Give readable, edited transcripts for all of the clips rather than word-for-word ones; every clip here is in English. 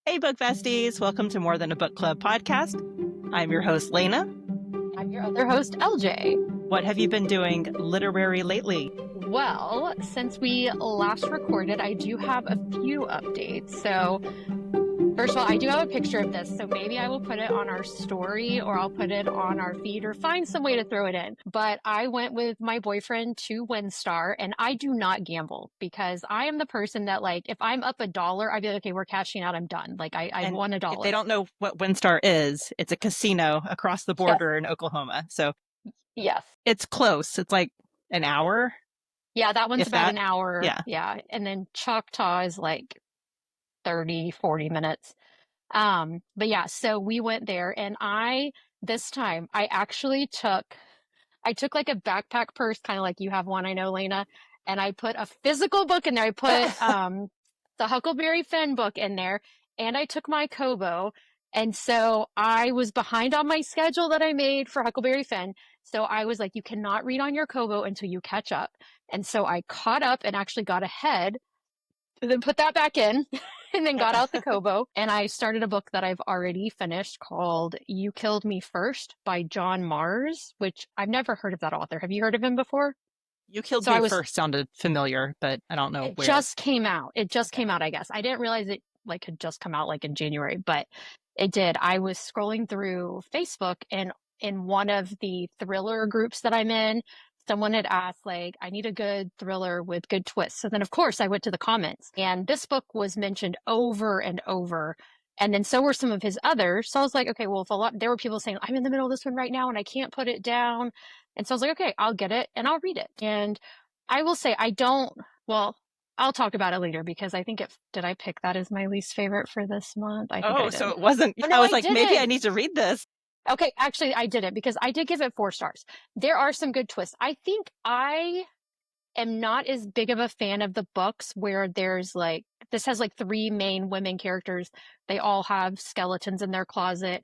Hey, book besties. Welcome to More Than a Book Club podcast. I'm your host, Leyna. I'm your other host, LJ. What have you been doing literary lately? Well, since we last recorded, I do have a few updates. So, first of all, I do have a picture of this, so maybe I will put it on our story or I'll put it on our feed or find some way to throw it in. But I went with my boyfriend to WinStar, and I do not gamble because I am the person that, like, if I'm up $1, I'd be like, okay, we're cashing out, I'm done. Like, I won $1. If they don't know what WinStar is, it's a casino across the border in Oklahoma. So Yes. it's close. It's like an hour. Yeah, that one's about an hour. Yeah. Yeah. And then Choctaw is like 30, 40 minutes. But yeah, so we went there and this time I actually I took like a backpack purse, kind of like you have one, I know, Leyna, and I put a physical book in there. I put the Huckleberry Finn book in there, and I took my Kobo. And so I was behind on my schedule that I made for Huckleberry Finn. So I was like, you cannot read on your Kobo until you catch up. And so I caught up and actually got ahead, and then put that back in, and then got out the Kobo. And I started a book that I've already finished called You Killed Me First by John Mars, which I've never heard of that author. Have you heard of him before? You Killed Me First sounded familiar, but I don't know where. It just came out. It just came out, I guess. I didn't realize it like had just come out like in January, but it did. I was scrolling through Facebook, and in one of the thriller groups that I'm in, someone had asked, like, I need a good thriller with good twists. So then, of course, I went to the comments, and this book was mentioned over and over. And then so were some of his others. So I was like, okay, well, there were people saying, I'm in the middle of this one right now and I can't put it down. And so I was like, okay, I'll get it and I'll read it. And I will say, I'll talk about it later because I think did I pick that as my least favorite for this month? I think I did. So it wasn't, oh, no, I was like, maybe I need to read this. Okay, actually, I did it because I did give it 4 stars. There are some good twists. I think I am not as big of a fan of the books where there's like, this has like 3 main women characters. They all have skeletons in their closet.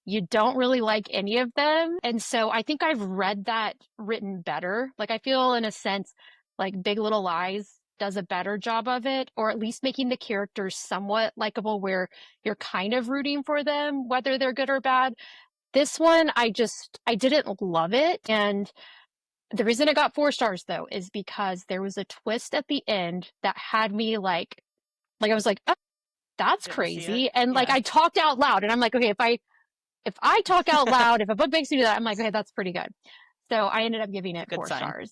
You don't really like any of them. And so I think I've read that written better. Like, I feel in a sense like Big Little Lies does a better job of it, or at least making the characters somewhat likable where you're kind of rooting for them, whether they're good or bad. This one, I didn't love it. And the reason it got 4 stars though is because there was a twist at the end that had me like I was like, oh, that's crazy. And like, I talked out loud and I'm like, okay, if I talk out loud, if a book makes me do that, I'm like, okay, that's pretty good. So I ended up giving it 4 stars.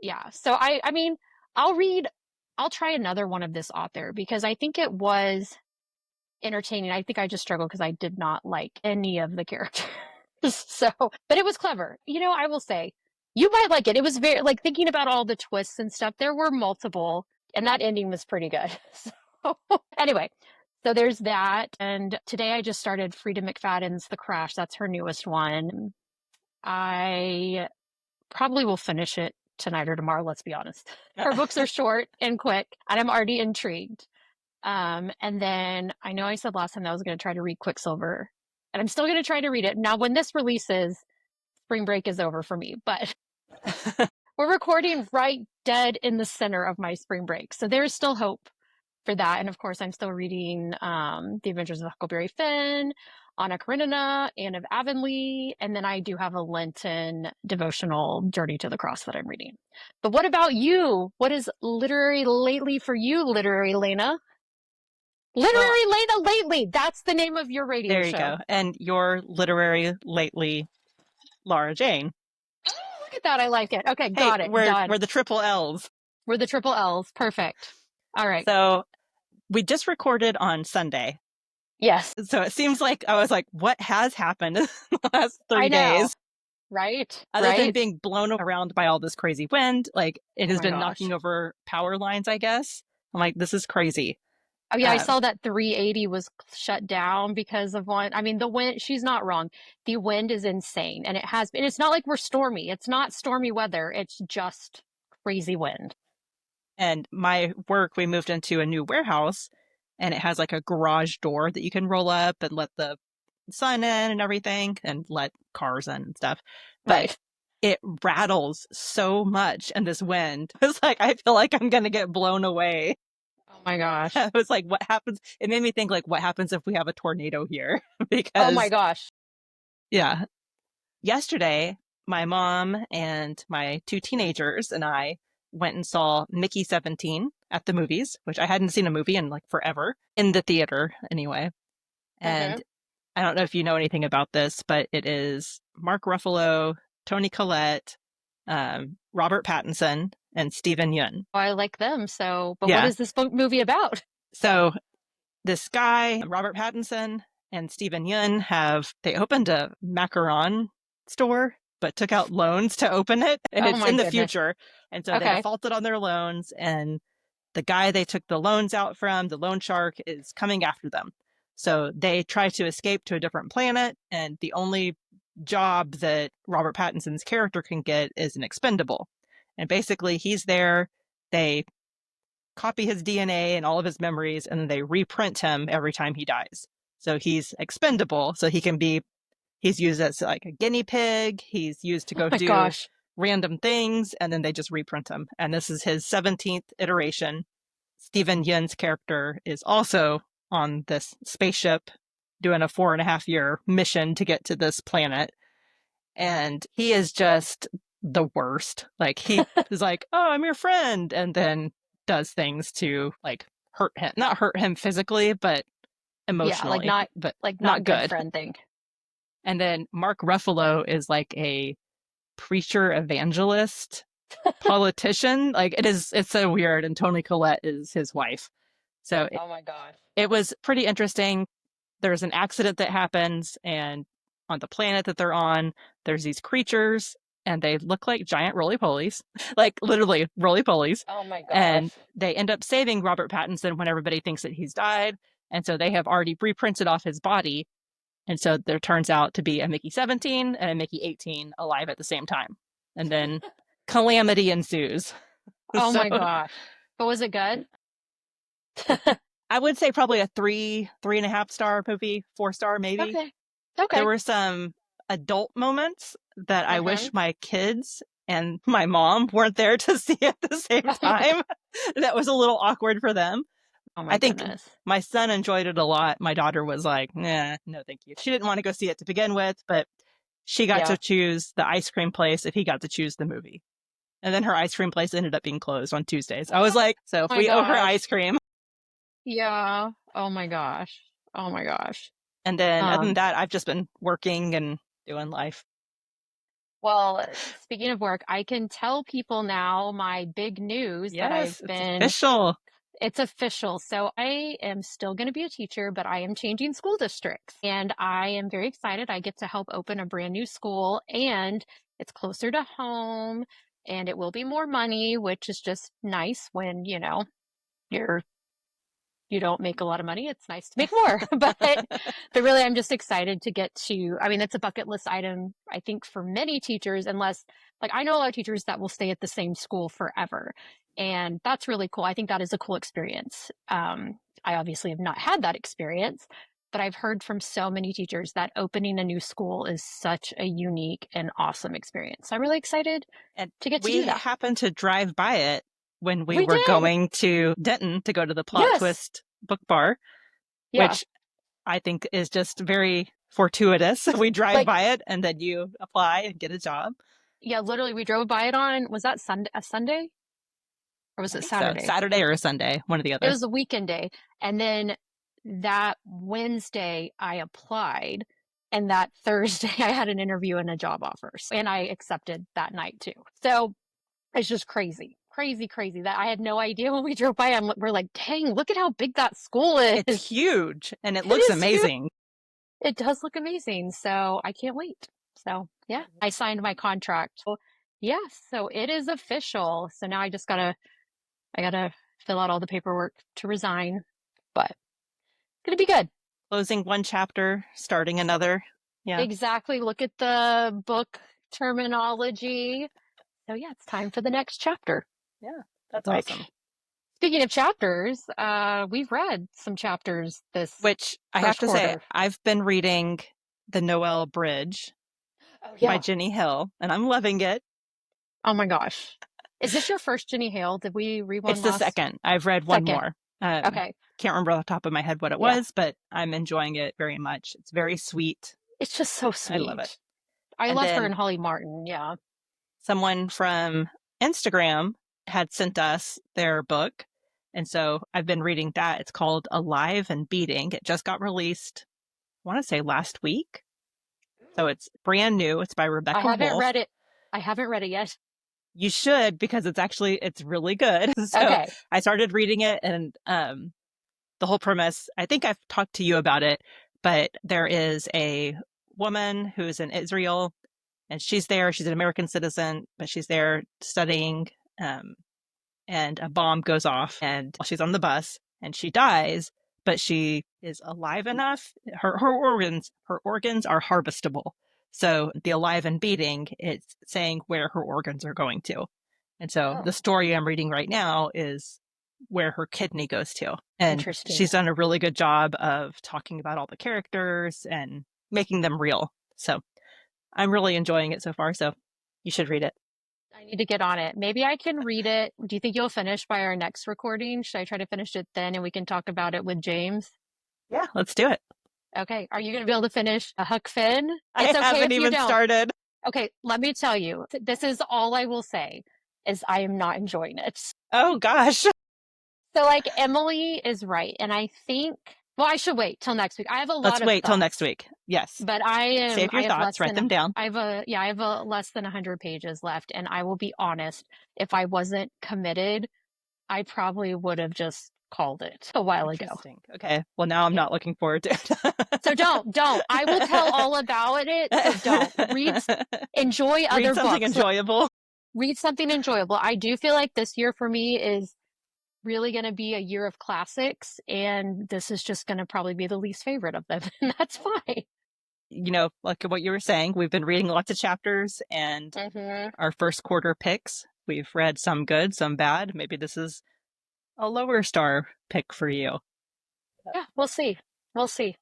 Yeah. So I mean, I'll try another one of this author because I think it was entertaining. I think I just struggled because I did not like any of the characters. But it was clever. You know, I will say, you might like it. It was very, like, thinking about all the twists and stuff, there were multiple, and that ending was pretty good. So anyway, so there's that. And today I just started Frida McFadden's The Crash. That's her newest one. I probably will finish it tonight or tomorrow, let's be honest. Her books are short and quick, and I'm already intrigued. And then I know I said last time that I was going to try to read Quicksilver, and I'm still going to try to read it. Now, when this releases, spring break is over for me, but we're recording right dead in the center of my spring break. So there's still hope for that. And of course, I'm still reading The Adventures of Huckleberry Finn, Anna Karenina, Anne of Avonlea, and then I do have a Lenten devotional, Journey to the Cross, that I'm reading. But what about you? What is literary lately for you, literary Leyna? Literary Leyna lately. That's the name of your radio show. There you go. And your literary lately, Laura Jane. Oh, look at that. I like it. Okay, got it. We're the triple L's. We're the triple L's. Perfect. All right. So we just recorded on Sunday. Yes. So it seems like I was like, what has happened in the last 3 days? Right. Other than being blown around by all this crazy wind, like it has been knocking over power lines, I guess. I'm like, this is crazy. Oh yeah, I saw that 380 was shut down because of one. I mean, the wind, she's not wrong. The wind is insane, and it has been. It's not like we're stormy. It's not stormy weather. It's just crazy wind. And my work, we moved into a new warehouse, and it has like a garage door that you can roll up and let the sun in and everything, and let cars in and stuff. But it rattles so much in this wind. It's like, I feel like I'm going to get blown away. Oh my gosh. I was like, what happens? It made me think like, what happens if we have a tornado here? Oh my Because gosh. yeah, yesterday my mom and my two teenagers and I went and saw Mickey 17 at the movies, which I hadn't seen a movie in like forever in the theater anyway. Mm-hmm. And I don't know if you know anything about this, but it is Mark Ruffalo, Toni Collette, Robert Pattinson, and Stephen Yun. I like them. So, but what Yeah. is this movie about? So this guy, Robert Pattinson, and Stephen Yun they opened a macaron store, but took out loans to open it. And Oh it's my in the goodness. future. And so they Okay. defaulted on their loans. And the guy they took the loans out from, the loan shark, is coming after them. So they try to escape to a different planet. And the only job that Robert Pattinson's character can get is an expendable. And basically, he's there. They copy his DNA and all of his memories, and then they reprint him every time he dies. So he's expendable. So he's used as like a guinea pig. He's used to Oh go my do gosh. random things, and then they just reprint him. And this is his 17th iteration. Stephen Yun's character is also on this spaceship doing a 4.5 year mission to get to this planet. And he is just the worst. Like he is like, oh, I'm your friend, and then does things to like hurt him. Not hurt him physically, but Yeah, emotionally, but like not not good good. friend thing. And then Mark Ruffalo is like a preacher evangelist politician. Like it's so weird. And Toni Collette is his wife. So Oh my gosh. it was pretty interesting. There's an accident that happens, and on the planet that they're on, there's these creatures, and they look like giant roly polies, like literally roly polies. Oh my gosh. And they end up saving Robert Pattinson when everybody thinks that he's died. And so they have already reprinted off his body. And so there turns out to be a Mickey 17 and a Mickey 18 alive at the same time. And then calamity ensues. Oh So my gosh. But was it good? I would say probably a 3.5 star movie, 4 star maybe. Okay. There Okay. were some adult moments that I Mm-hmm. wish my kids and my mom weren't there to see at the same time. That was a little awkward for them. Oh my I think goodness. my son enjoyed it a lot. My daughter was like, nah, no, thank you. She didn't want to go see it to begin with, but she got Yeah. to choose the ice cream place if he got to choose the movie. And then her ice cream place ended up being closed on Tuesdays. I was like, so if Oh my we owe her gosh. ice cream. Yeah. Oh my gosh. Oh my gosh. And then other than Um, that, I've just been working and doing life. well, speaking of work, I can tell people now my big news that Yes, it's official. it's official. So I am still going to be a teacher, but I am changing school districts and I am very excited. I get to help open a brand new school and it's closer to home and it will be more money, which is just nice when, you're you don't make a lot of money. It's nice to make more. But really I'm just excited to get to, I mean, it's a bucket list item, I think, for many teachers, unless like I know a lot of teachers that will stay at the same school forever. And that's really cool. I think that is a cool experience. I obviously have not had that experience, but I've heard from so many teachers that opening a new school is such a unique and awesome experience. So I'm really excited And to get to we do that. happened to drive by it when we We were did. going to Denton to go to the Plot Yes. Twist book bar, Yeah. which I think is just very fortuitous. We drive Like, by it and then you apply and get a job. yeah, literally we drove by it on, was that Sunday? Or was I it think so. Saturday? Saturday or a Sunday, one or the It other. was a weekend day. And then that Wednesday I applied. And that Thursday I had an interview and a job offer. And I accepted that night too. So it's just crazy, crazy, crazy that I had no idea when we drove by. We're like, dang, look at how big that school is. It's huge and it It looks is huge. amazing. It does look amazing. So I can't wait. So yeah, I signed my contract. So, yeah, so it is official. So now I gotta fill out all the paperwork to resign, but it's gonna be good. Closing one chapter, starting another. Yeah. Exactly. Look at the book terminology. So yeah, it's time for the next chapter. Yeah. That's Which, awesome. speaking of chapters, we've read some chapters this Which I have first to say, quarter. I've been reading The Noel Bridge Oh by yeah. Jenny Hill, and I'm loving it. Oh my gosh. Is this your first Jenny Hale? Did we read one It's the last second. I've read one second? more. Okay. Can't remember off the top of my head what it Yeah. was, but I'm enjoying it very much. It's very sweet. It's just so I love it. sweet. I And love her then and Holly Martin. Yeah. someone from Instagram had sent us their book. And so I've been reading that. It's called Alive and Beating. It just got released, I want to say last week. So it's brand new. It's by I Rebecca haven't Wolf. read it. I haven't read it yet. You should, because it's really good. So Okay. I started reading it, and the whole premise, I think I've talked to you about it, but there is a woman who's in Israel, and she's an American citizen, but she's there studying, and a bomb goes off, and she's on the bus and she dies, but she is alive enough. Her organs are harvestable. So the alive and beating, it's saying where her organs are going to. And so the Oh, story I'm reading right now is where her kidney goes to. And interesting. she's done a really good job of talking about all the characters and making them real. So I'm really enjoying it so far. So you should read it. I need to get on it. Maybe I can read it. Do you think you'll finish by our next recording? Should I try to finish it then and we can talk about it with James? Yeah, let's do it. Okay. Are you going to be able to finish a Huck Finn? I It's okay haven't if you even don't. started. Okay, let me tell you. This is all I will say is I am not enjoying it. Oh gosh. So like Emily is right, and I think well I should wait till next week. I have a Let's lot of wait till next thoughts, week. Yes. but Save I your have thoughts, less write than them a down. I have a less than 100 pages left, and I will be honest, if I wasn't committed, I probably would have just called it a while ago. Interesting. Okay. Well, now I'm Yeah. not looking forward to So don't. I will tell all about it, so don't. Enjoy Read other something books. enjoyable. Read something enjoyable. I do feel like this year for me is really going to be a year of classics, and this is just going to probably be the least favorite of them, and that's fine. Like what you were saying, we've been reading lots of chapters and Hmm. our first quarter picks. We've read some good, some bad. Maybe this is a lower star pick for you. Yeah, we'll see. We'll see.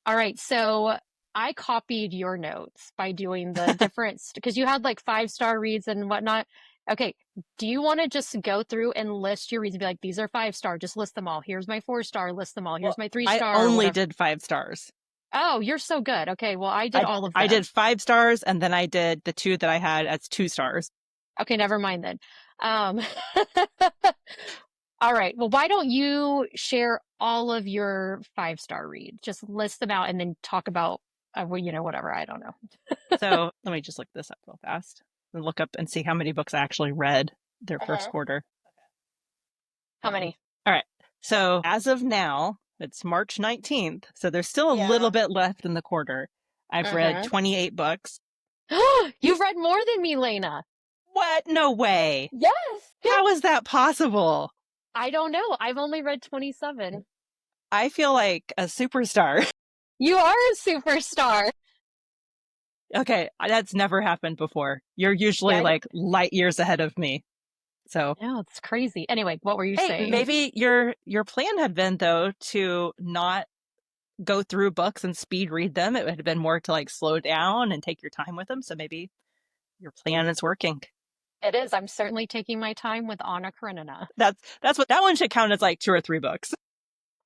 All right, so I copied your notes by doing the difference because you had like 5-star reads and whatnot. Okay, do you want to just go through and list your reads and be like, these are 5-star, just list them all. Here's my 4-star, list them all. Here's Well, my three I star or only whatever. did 5 stars. Oh, you're so good. Okay, well, I did I all of I them. did 5 stars, and then I did the two that I had as 2 stars. Okay, never mind then. Um, all right. Well, why don't you share all of your 5-star reads? Just list them out and then talk about, whatever. I don't know. So let me just look this up real fast and look up and see how many books I actually read their first Uh-huh. quarter. How many? All right. So as of now, it's March 19th. So there's still a little Yeah. bit left in the quarter. I've read Uh-huh. 28 books. You've read more than me, Leyna. What? No way. Yes. How is that possible? I don't know. I've only read 27. I feel like a superstar. You are a superstar. Okay, that's never happened before. You're usually Yeah, like light years ahead of me. So, no, it's crazy. Anyway, what were you hey, saying? maybe your plan had been though to not go through books and speed read them. It would have been more to like slow down and take your time with them. So maybe your plan is working. It is. I'm certainly taking my time with Anna Karenina. That's what that one should count as, like 2 or 3 books.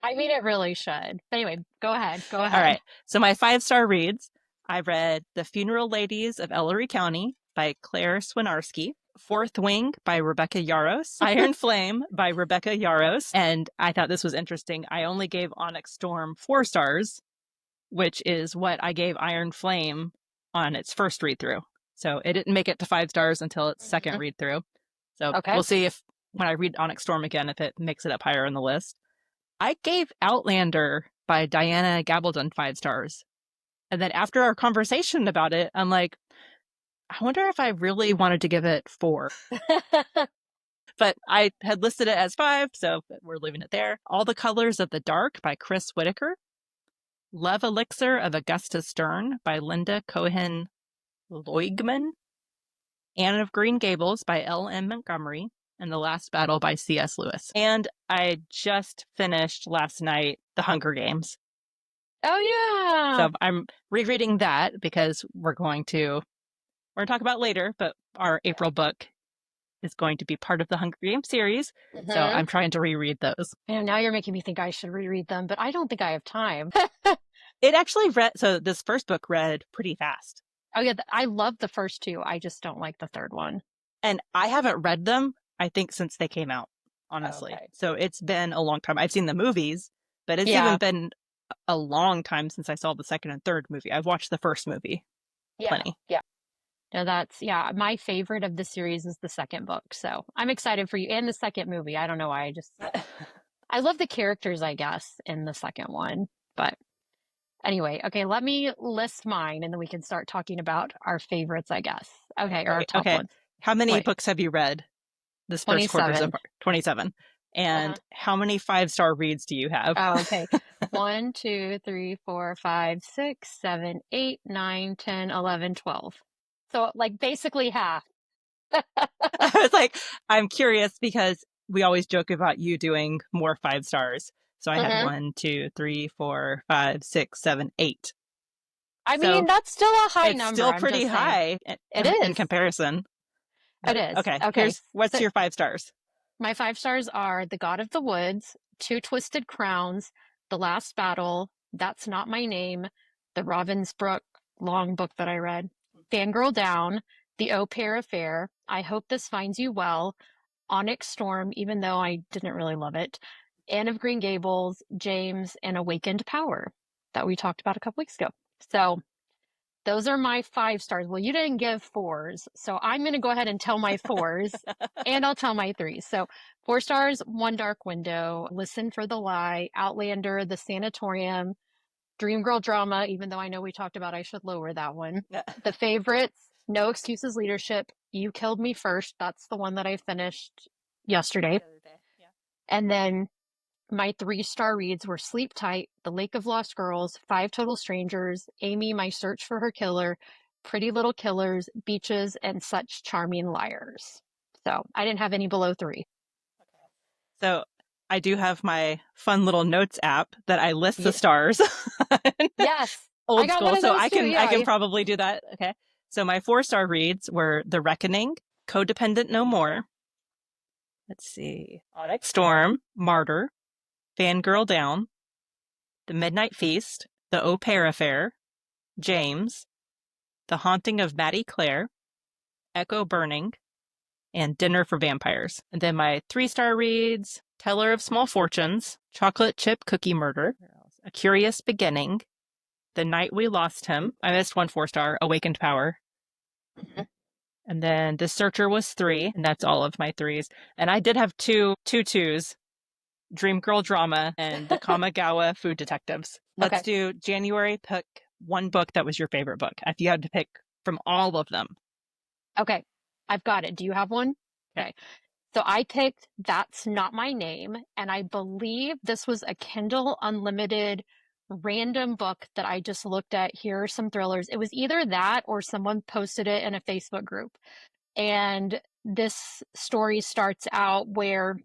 I mean, it really should. But anyway, go ahead. Go All ahead. right. So my 5-star reads, I read The Funeral Ladies of Ellery County by Claire Swinarski, Fourth Wing by Rebecca Yaros, Iron Flame by Rebecca Yaros. And I thought this was interesting. I only gave Onyx Storm 4 stars, which is what I gave Iron Flame on its first read through. So it didn't make it to 5 stars until its second read through. So Okay. we'll see if when I read Onyx Storm again, if it makes it up higher on the list. I gave Outlander by Diana Gabaldon 5 stars. And then after our conversation about it, I'm like, I wonder if I really wanted to give it 4. But I had listed it as 5, so we're leaving it there. All the Colors of the Dark by Chris Whitaker. Love Elixir of Augusta Stern by Linda Cohen Loigman. Anne of Green Gables by L.M. Montgomery. And The Last Battle by C.S. Lewis. And I just finished last night The Hunger Games. Oh, yeah. So I'm rereading that because we're going to talk about later, but our April book is going to be part of the Hunger Games series. So Hmm. I'm trying to reread those. And now you're making me think I should reread them, but I don't think I have time. It actually read, so this first book read pretty fast. Oh yeah, I love the first two. I just don't like the third one. And I haven't read them, I think, since they came out, Oh, honestly. okay. So it's been a long time. I've seen the movies, but it's even Yeah, been a long time since I saw the second and third movie. I've watched the first movie yeah, plenty. yeah. No, that's yeah. My favorite of the series is the second book, so I'm excited for you. And the second movie. I don't know why. I love the characters, I guess, in the second one. But anyway, okay, let me list mine, and then we can start talking about our favorites, I guess. Okay, or our Wait, top okay. ones. How many Wait, books have you read this first quarter so 27. far? 27. Uh-huh. And how many 5-star reads do you have? Oh, okay. 1, 2, 3, 4, 5, 6, 7, 8, 9, 10, 11, 12. So like basically half. I was like, I'm curious because we always joke about you doing more 5 stars. So I had Hmm. 1, 2, 3, 4, 5, 6, 7, 8. I mean, So that's still a high it's number. still I'm pretty just saying. high It in is. comparison. It But is. okay, Okay. what's So your 5 stars? my 5 stars are The God of the Woods, Two Twisted Crowns, The Last Battle, That's Not My Name, the Ravensbrück long book that I read, Fangirl Down, The Au Pair Affair, I Hope This Finds You Well, Onyx Storm, even though I didn't really love it, Anne of Green Gables, James, and Awakened Power that we talked about a couple weeks ago. So those are my 5 stars. Well, you didn't give fours, so I'm going to go ahead and tell my fours, and I'll tell my threes. So 4 stars, One Dark Window, Listen for the Lie, Outlander, The Sanatorium, Dream Girl Drama, even though I know we talked about I should lower that one. The Favorites, No Excuses Leadership, You Killed Me First. That's the one that I finished yesterday. The other day. Yeah. And then my 3 star reads were Sleep Tight, The Lake of Lost Girls, Five Total Strangers, Amy, My Search for Her Killer, Pretty Little Killers, Beaches, and Such Charming Liars. So I didn't have any below 3. So I do have my fun little notes app that I list the Yeah. stars. Yes, I Old got one school. of So those too. I Yeah. can probably do that. Okay. So my 4-star reads were The Reckoning, Codependent No More. Let's see. Onyx Storm, Martyr, Fangirl Down, The Midnight Feast, The Au Pair Affair, James, The Haunting of Maddie Clare, Echo Burning, and Dinner for Vampires. And then my 3-star reads Teller of Small Fortunes, Chocolate Chip Cookie Murder, A Curious Beginning, The Night We Lost Him. I missed one 4-star, Awakened Power. Mhm. And then The Searcher was 3, and that's all of my threes. And I did have two twos, Dream Girl Drama and the Kamigawa Food Detectives. Let's Okay. do January. Pick one book that was your favorite book. If you had to pick from all of them. Okay. I've got it. Do you have one? Okay. Okay. So I picked That's Not My Name, and I believe this was a Kindle Unlimited random book that I just looked at. Here are some thrillers. It was either that or someone posted it in a Facebook group. And this story starts out where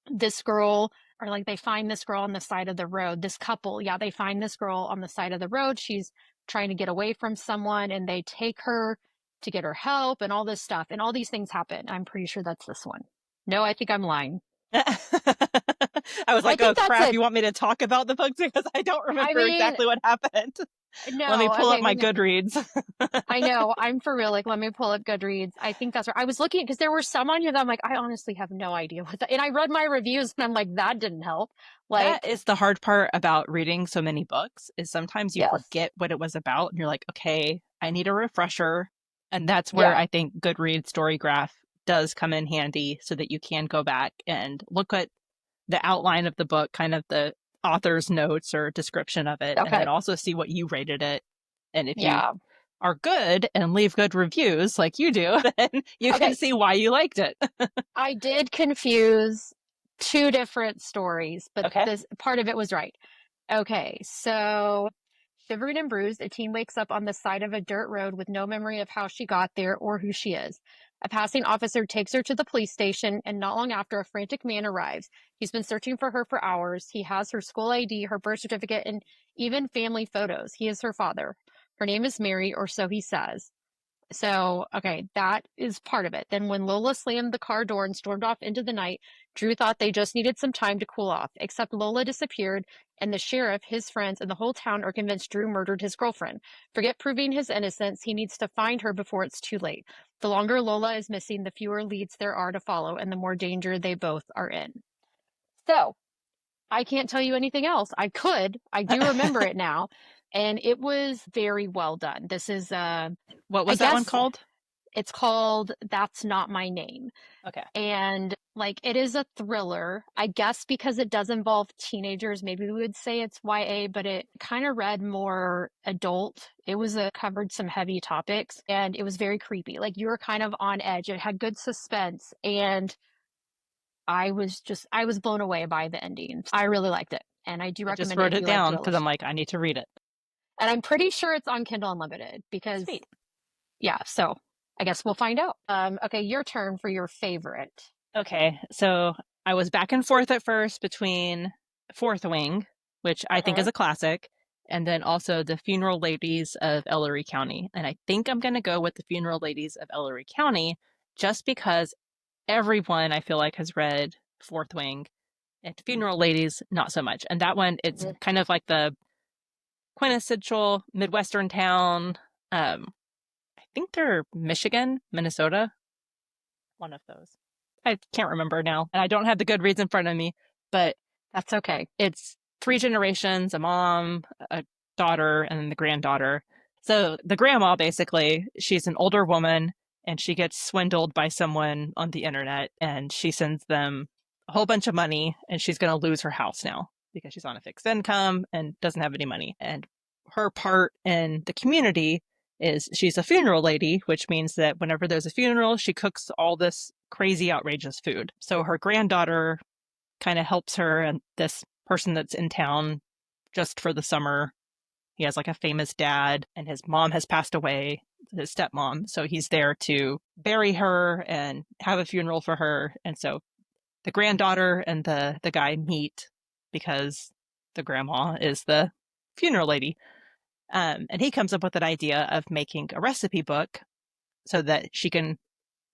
this girl, or like they find this girl on the side of the road. This couple, yeah, they find this girl on the side of the road. She's trying to get away from someone, and they take her to get her help and all this stuff. And all these things happen. I'm pretty sure that's this one. No, I think I'm lying. I was I like, oh think that's crap, it. you want me to talk about the books because I don't I remember mean, exactly what happened. Let me no, pull up okay, my hang on. Goodreads. I know. I'm for real. Like, let me pull up Goodreads. I think that's right. I was looking because there were some on here that I'm like, I honestly have no idea what that. And I read my reviews and I'm like, that didn't help. That Like, is the hard part about reading so many books is sometimes you yes. forget what it was about and you're like, okay, I need a refresher. And that's where Yeah. I think Goodreads Storygraph does come in handy so that you can go back and look at the outline of the book, kind of the author's notes or description of it, and then Okay. also see what you rated it. And if you Yeah. are good and leave good reviews like you do, then you can Okay. see why you liked it. I did confuse two different stories, but Okay. this part of it was right. Okay. So, shivered and bruised, a teen wakes up on the side of a dirt road with no memory of how she got there or who she is. A passing officer takes her to the police station, and not long after, a frantic man arrives. He's been searching for her for hours. He has her school ID, her birth certificate, and even family photos. He is her father. Her name is Mary, or so he says. So, okay, that is part of it. Then when Lola slammed the car door and stormed off into the night, Drew thought they just needed some time to cool off, except Lola disappeared, and the sheriff, his friends, and the whole town are convinced Drew murdered his girlfriend. Forget proving his innocence. He needs to find her before it's too late. The longer Lola is missing, the fewer leads there are to follow, and the more danger they both are in. So, I can't tell you anything else. I could. I do remember it now. And it was very well done. This is, What I was that one guess called? it's called That's Not My Name. Okay. And like it is a thriller. I guess because it does involve teenagers, maybe we would say it's YA, but it kind of read more adult. It was covered some heavy topics and it was very creepy. Like you were kind of on edge. It had good suspense and I was blown away by the ending. I really liked it. And I do I just recommend it wrote if it you like down because thrillers. I'm like, I need to read it. And I'm pretty sure it's on Kindle Unlimited because Sweet. yeah, so I guess we'll find out. Okay, your turn for your favorite. Okay, so I was back and forth at first between Fourth Wing, which I think is Uh-huh. a classic, and then also The Funeral Ladies of Ellery County. And I think I'm going to go with The Funeral Ladies of Ellery County just because everyone I feel like has read Fourth Wing and Funeral Ladies, not so much. And that one, it's Mhm. kind of like the quintessential Midwestern town. I think they're Michigan, Minnesota, one of those. I can't remember now, and I don't have the good reads in front of me, but That's okay. it's three generations, a mom, a daughter, and then the granddaughter. So the grandma, basically, she's an older woman and she gets swindled by someone on the internet and she sends them a whole bunch of money and she's going to lose her house now because she's on a fixed income and doesn't have any money. And her part in the community is she's a funeral lady, which means that whenever there's a funeral, she cooks all this crazy, outrageous food. So her granddaughter kind of helps her and this person that's in town just for the summer. He has like a famous dad, and his mom has passed away, his stepmom. So he's there to bury her and have a funeral for her. And so the granddaughter and the guy meet because the grandma is the funeral lady. And he comes up with an idea of making a recipe book so that she can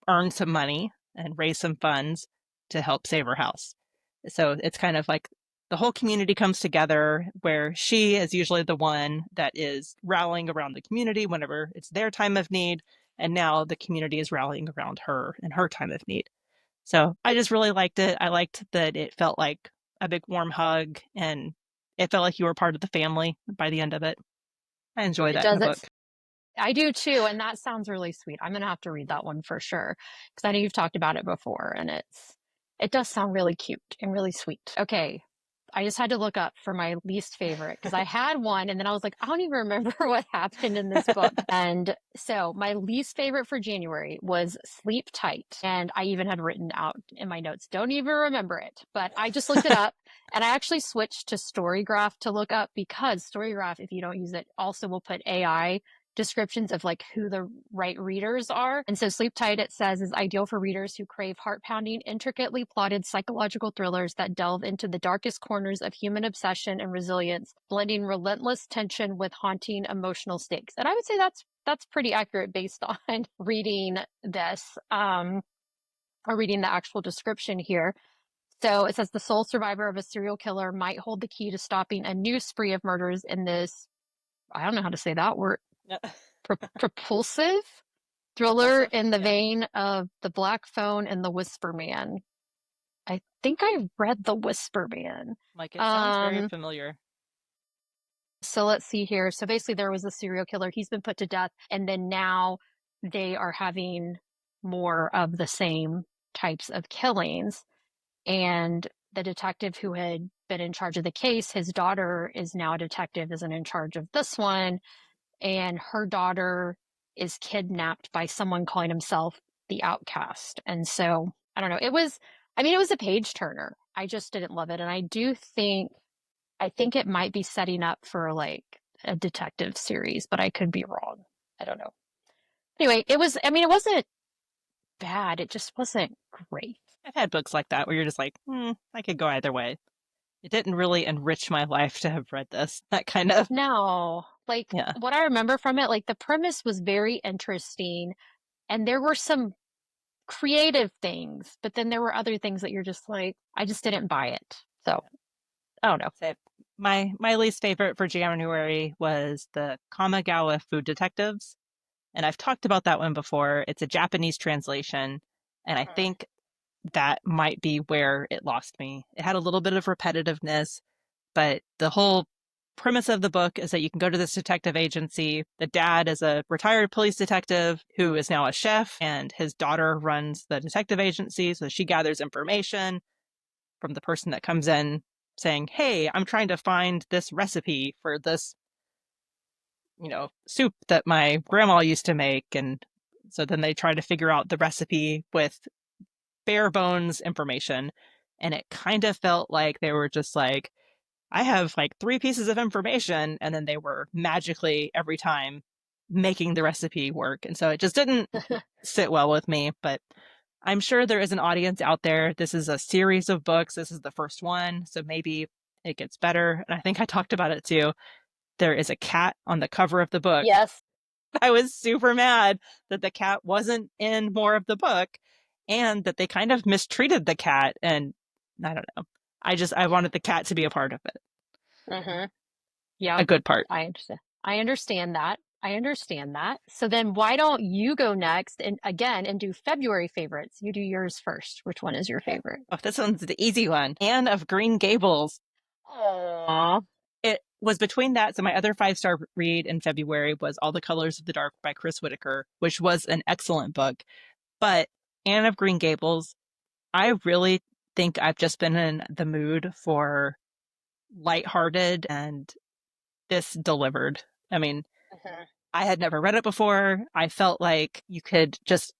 earn some money and raise some funds to help save her house. So it's kind of like the whole community comes together where she is usually the one that is rallying around the community whenever it's their time of need. And now the community is rallying around her in her time of need. So I just really liked it. I liked that it felt like a big warm hug and it felt like you were part of the family by the end of it. I enjoy It that in does a it. book. I do too, and that sounds really sweet. I'm gonna have to read that one for sure because I know you've talked about it before, and it does sound really cute and really sweet. Okay, I just had to look up for my least favorite because I had one, and then I was like, I don't even remember what happened in this book. And so my least favorite for January was Sleep Tight, and I even had written out in my notes, don't even remember it, but I just looked it up. And I actually switched to Storygraph to look up because Storygraph, if you don't use it, also will put AI descriptions of like who the right readers are. And so Sleep Tight, it says, is ideal for readers who crave heart-pounding, intricately plotted psychological thrillers that delve into the darkest corners of human obsession and resilience, blending relentless tension with haunting emotional stakes. And I would say that's pretty accurate based on reading this, or reading the actual description here. So it says the sole survivor of a serial killer might hold the key to stopping a new spree of murders in this, I don't know how to say that word, propulsive thriller Propulsive? in the Yeah. vein of The Black Phone and The Whisper Man. I think I read The Whisper Man. Like it sounds very Um, familiar. so let's see here. So basically there was a serial killer. He's been put to death, and then now they are having more of the same types of killings. And the detective who had been in charge of the case, his daughter is now a detective, isn't in charge of this one. And her daughter is kidnapped by someone calling himself the Outcast. And so I don't know. I mean, it was a page turner. I just didn't love it. And I think it might be setting up for like a detective series, but I could be wrong. I don't know. Anyway, I mean, it wasn't bad. It just wasn't great. I've had books like that where you're just like, I could go either way. It didn't really enrich my life to have read this. That kind of. No. Like Yeah. what I remember from it, like the premise was very interesting and there were some creative things, but then there were other things that you're just like, I just didn't buy it. So I don't know. So my least favorite for January was the Kamigawa Food Detectives. And I've talked about that one before. It's a Japanese translation. And I think that might be where it lost me. It had a little bit of repetitiveness, but the whole premise of the book is that you can go to this detective agency. The dad is a retired police detective who is now a chef, and his daughter runs the detective agency. So she gathers information from the person that comes in saying, "Hey, I'm trying to find this recipe for this, soup that my grandma used to make." And so then they try to figure out the recipe with bare bones information. And it kind of felt like they were just like, I have like three pieces of information, and then they were magically every time making the recipe work. And so it just didn't sit well with me, but I'm sure there is an audience out there. This is a series of books. This is the first one, so maybe it gets better. And I think I talked about it too. There is a cat on the cover of the book. Yes. I was super mad that the cat wasn't in more of the book and that they kind of mistreated the cat. And I don't know. I wanted the cat to be a part of it, Mm-hmm. a Yep. good part. I understand. I understand that. I understand that. So then why don't you go next and again and do February favorites? You do yours first. Which one is your Okay. favorite? Oh, this one's the easy one. Anne of Green Gables. Aww. It was between that. So my other 5-star read in February was All the Colors of the Dark by Chris Whitaker, which was an excellent book. But Anne of Green Gables, I really think I've just been in the mood for lighthearted, and this delivered. I mean, Mhm. I had never read it before. I felt like you could just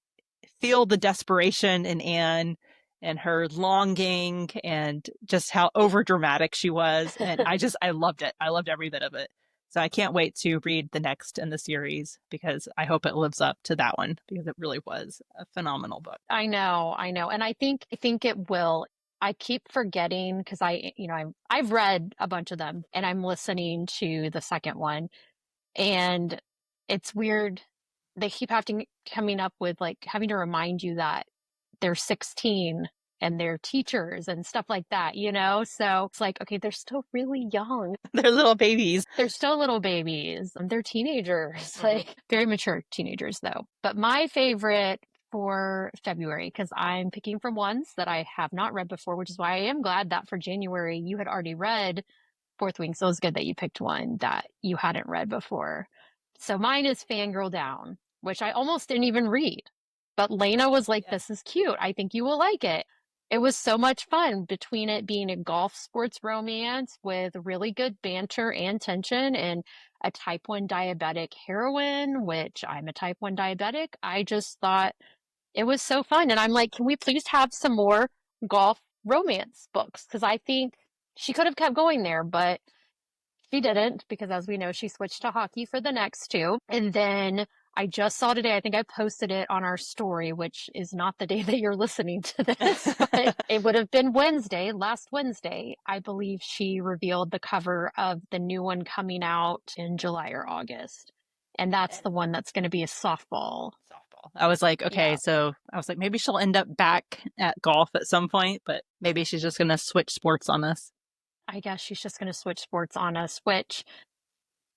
feel the desperation in Anne and her longing and just how over dramatic she was. And I loved it. I loved every bit of it. So I can't wait to read the next in the series because I hope it lives up to that one because it really was a phenomenal book. I know. And I think it will. I keep forgetting because I've read a bunch of them and I'm listening to the second one and it's weird. They keep having coming up with like having to remind you that they're 16 and they're teachers and stuff like that, you know? So it's like, okay, they're still really young. They're little babies. They're still little babies. They're teenagers, Mm-hmm. like very mature teenagers, though. But my favorite for February, because I'm picking from ones that I have not read before, which is why I am glad that for January you had already read Fourth Wing. So it's good that you picked one that you hadn't read before. So mine is Fangirl Down, which I almost didn't even read. But Lena was like, Yeah. this is cute. I think you will like it. It was so much fun between it being a golf sports romance with really good banter and tension and a type 1 diabetic heroine, which I'm a type 1 diabetic. I just thought it was so fun. And I'm like, can we please have some more golf romance books? Because I think she could have kept going there, but she didn't because, as we know, she switched to hockey for the next two. And then I just saw today, I think I posted it on our story, which is not the day that you're listening to this, but it would have been Wednesday, last Wednesday. I believe she revealed the cover of the new one coming out in July or August. And that's the one that's going to be a softball. Softball. I was like, okay, Yeah. so I was like, maybe she'll end up back at golf at some point, but maybe she's just going to switch sports on us. I guess she's just going to switch sports on us, which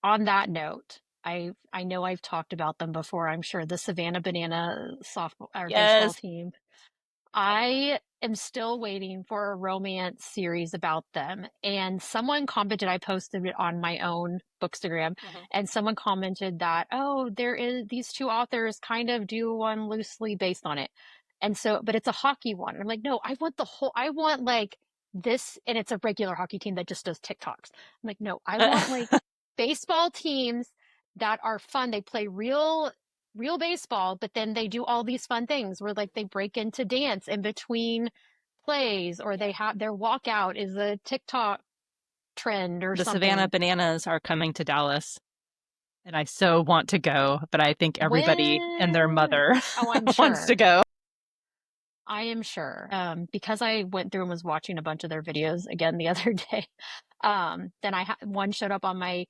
on that note, I know I've talked about them before. I'm sure the Savannah Banana softball or baseball Yes. team. I am still waiting for a romance series about them. And someone commented, I posted it on my own Bookstagram, Mm-hmm. and someone commented that, oh, there is these two authors kind of do one loosely based on it. And so, but it's a hockey one. And I'm like, no, I want like this, and it's a regular hockey team that just does TikToks. I'm like, no, I want like baseball teams that are fun. They play real baseball, but then they do all these fun things where like they break into dance in between plays or Yeah. they have their walkout is a TikTok trend or The Savannah something. Bananas are coming to Dallas, and I so want to go, but I think everybody and their When? mother Oh, I'm wants to sure. go. I am sure. Because I went through and was watching a bunch of their videos again the other day. Then one showed up on my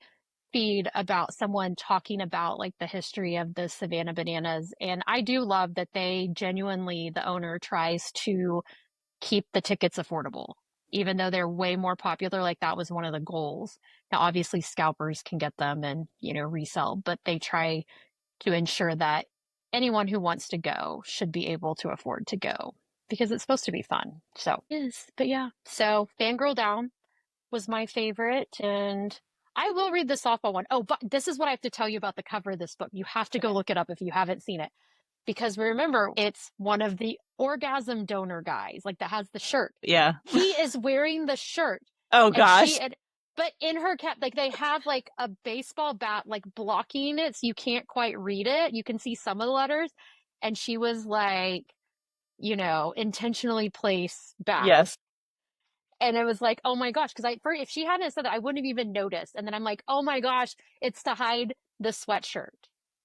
feed about someone talking about like the history of the Savannah Bananas. And I do love that they genuinely, the owner tries to keep the tickets affordable, even though they're way more popular. Like that was one of the goals. Now, obviously, scalpers can get them and, resell, but they try to ensure that anyone who wants to go should be able to afford to go because it's supposed to be fun. So, yes, but yeah. So, Fangirl Down was my favorite. And I will read the softball one. Oh, but this is what I have to tell you about the cover of this book. You have to go look it up if you haven't seen it. Because remember, it's one of the orgasm donor guys, like that has the shirt. Yeah. He is wearing the shirt. Oh And gosh. but in her cap, like they have like a baseball bat, like blocking it. So you can't quite read it. You can see some of the letters. And she was like, intentionally placed bat. Yes. And it was like, oh my gosh, because if she hadn't said that, I wouldn't have even noticed. And then I'm like, oh my gosh, it's to hide the sweatshirt.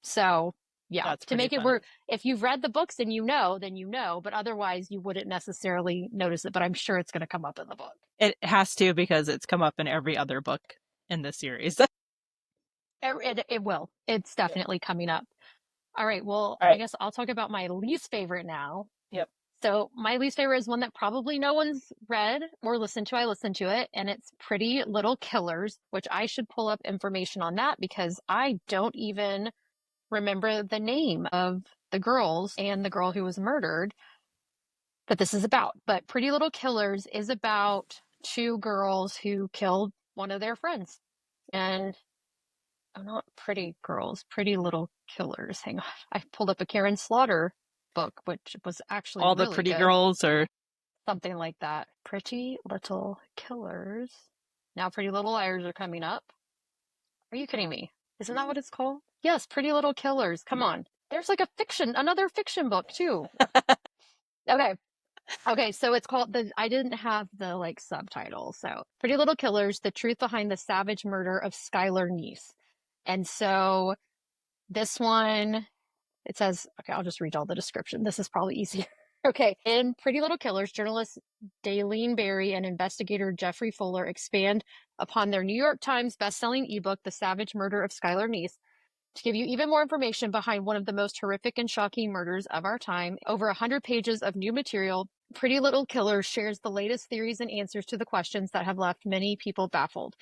So yeah, That's to pretty make it funny. work. If you've read the books and then you know, but otherwise you wouldn't necessarily notice it. But I'm sure it's going to come up in the book. It has to because it's come up in every other book in this series. It will. It's Yeah. definitely coming up. All right. Well, All I right. guess I'll talk about my least favorite now. Yep. So my least favorite is one that probably no one's read or listened to. I listened to it, and it's Pretty Little Killers, which I should pull up information on that because I don't even remember the name of the girls and the girl who was murdered that this is about. But Pretty Little Killers is about two girls who killed one of their friends. And not pretty girls, Pretty Little Killers. Hang on. I pulled up a Karen Slaughter book, which was actually All the really pretty good. girls are Something like that. Pretty Little Killers. Now Pretty Little Liars are coming up. Are you kidding me? Isn't that what it's called? Yes, Pretty Little Killers. Come on. There's like another fiction book too. Okay. Okay, so it's called I didn't have the like subtitle. So Pretty Little Killers, the truth behind the savage murder of Skylar Neese. And so this one, it says, okay, I'll just read all the description. This is probably easier. Okay. In Pretty Little Killers, journalist Daleen Berry and investigator Jeffrey Fuller expand upon their New York Times bestselling ebook, The Savage Murder of Skylar Neese, to give you even more information behind one of the most horrific and shocking murders of our time. Over 100 pages of new material, Pretty Little Killers shares the latest theories and answers to the questions that have left many people baffled.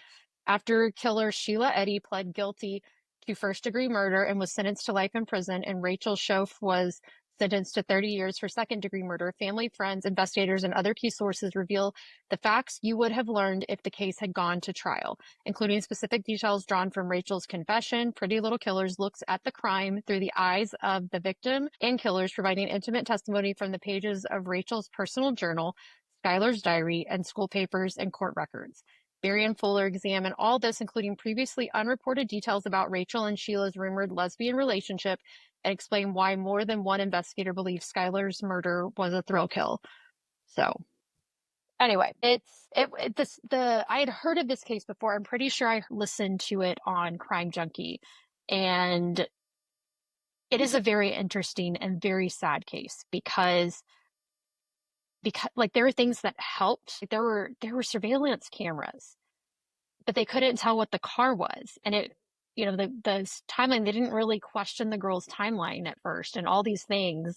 After killer Sheila Eddy pled guilty to first-degree murder and was sentenced to life in prison, and Rachel Schoaf was sentenced to 30 years for second-degree murder, family, friends, investigators, and other key sources reveal the facts you would have learned if the case had gone to trial, including specific details drawn from Rachel's confession. Pretty Little Killers looks at the crime through the eyes of the victim and killers, providing intimate testimony from the pages of Rachel's personal journal, Skylar's diary, and school papers and court records. Berry and Fuller examine all this, including previously unreported details about Rachel and Sheila's rumored lesbian relationship, and explain why more than one investigator believes Skylar's murder was a thrill kill. So, anyway, I had heard of this case before. I'm pretty sure I listened to it on Crime Junkie, and it is a very interesting and very sad case because like there were things that helped. Like, there were surveillance cameras, but they couldn't tell what the car was. And the timeline, they didn't really question the girl's timeline at first and all these things.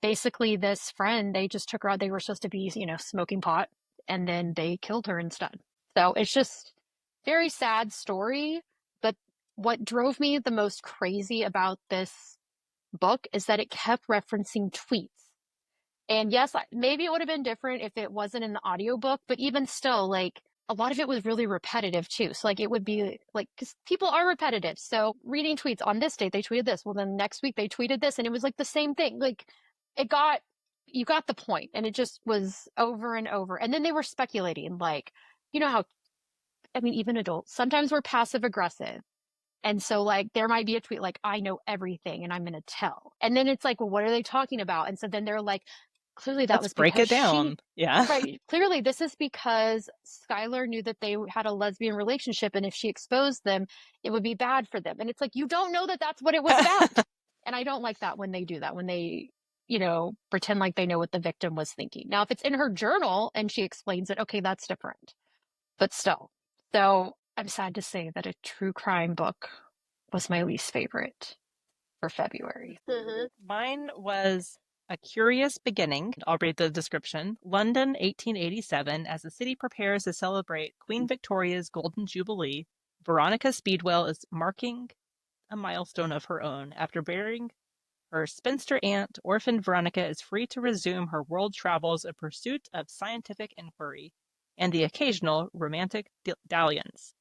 Basically, this friend, they just took her out. They were supposed to be, smoking pot, and then they killed her instead. So it's just very sad story. But what drove me the most crazy about this book is that it kept referencing tweets. And yes, maybe it would have been different if it wasn't in the audiobook, but even still, like a lot of it was really repetitive too. So like it would be like, because people are repetitive. So reading tweets on this date, they tweeted this. Well, then next week they tweeted this, and it was like the same thing. Like you got the point, and it just was over and over. And then they were speculating, like, how, I mean, even adults sometimes we're passive aggressive. And so, like, there might be a tweet like, I know everything and I'm going to tell. And then it's like, well, what are they talking about? And so then they're like, clearly that let's was break because it down. Yeah. right. Clearly, this is because Skylar knew that they had a lesbian relationship. And if she exposed them, it would be bad for them. And it's like, you don't know that that's what it was about. And I don't like that when they do that, when they, pretend like they know what the victim was thinking. Now, if it's in her journal and she explains it, okay, that's different. But still. So I'm sad to say that a true crime book was my least favorite for February. Mine was A Curious Beginning. I'll read the description. London, 1887. As the city prepares to celebrate Queen Victoria's Golden Jubilee, Veronica Speedwell is marking a milestone of her own. After burying her spinster aunt, orphan Veronica is free to resume her world travels in pursuit of scientific inquiry and the occasional romantic dalliance.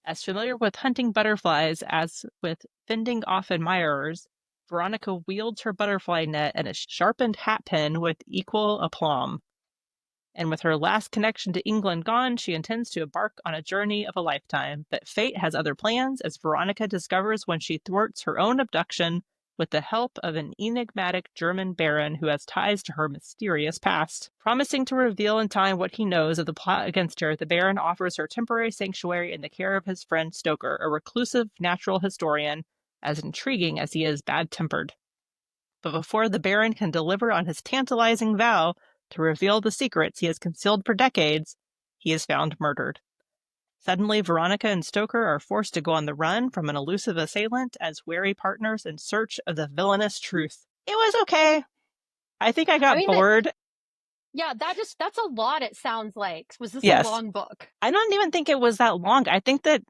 As familiar with hunting butterflies as with fending off admirers, Veronica wields her butterfly net and a sharpened hat pin with equal aplomb. And with her last connection to England gone, she intends to embark on a journey of a lifetime. But fate has other plans, as Veronica discovers when she thwarts her own abduction with the help of an enigmatic German baron who has ties to her mysterious past. Promising to reveal in time what he knows of the plot against her, the baron offers her temporary sanctuary in the care of his friend Stoker, a reclusive natural historian, as intriguing as he is bad-tempered. But before the baron can deliver on his tantalizing vow to reveal the secrets he has concealed for decades, he is found murdered. Suddenly, Veronica and Stoker are forced to go on the run from an elusive assailant as wary partners in search of the villainous truth. It was okay. I think I I got mean, bored. yeah, that's a lot, it sounds like. Was this a Yes. long book? I don't even think it was that long. I think that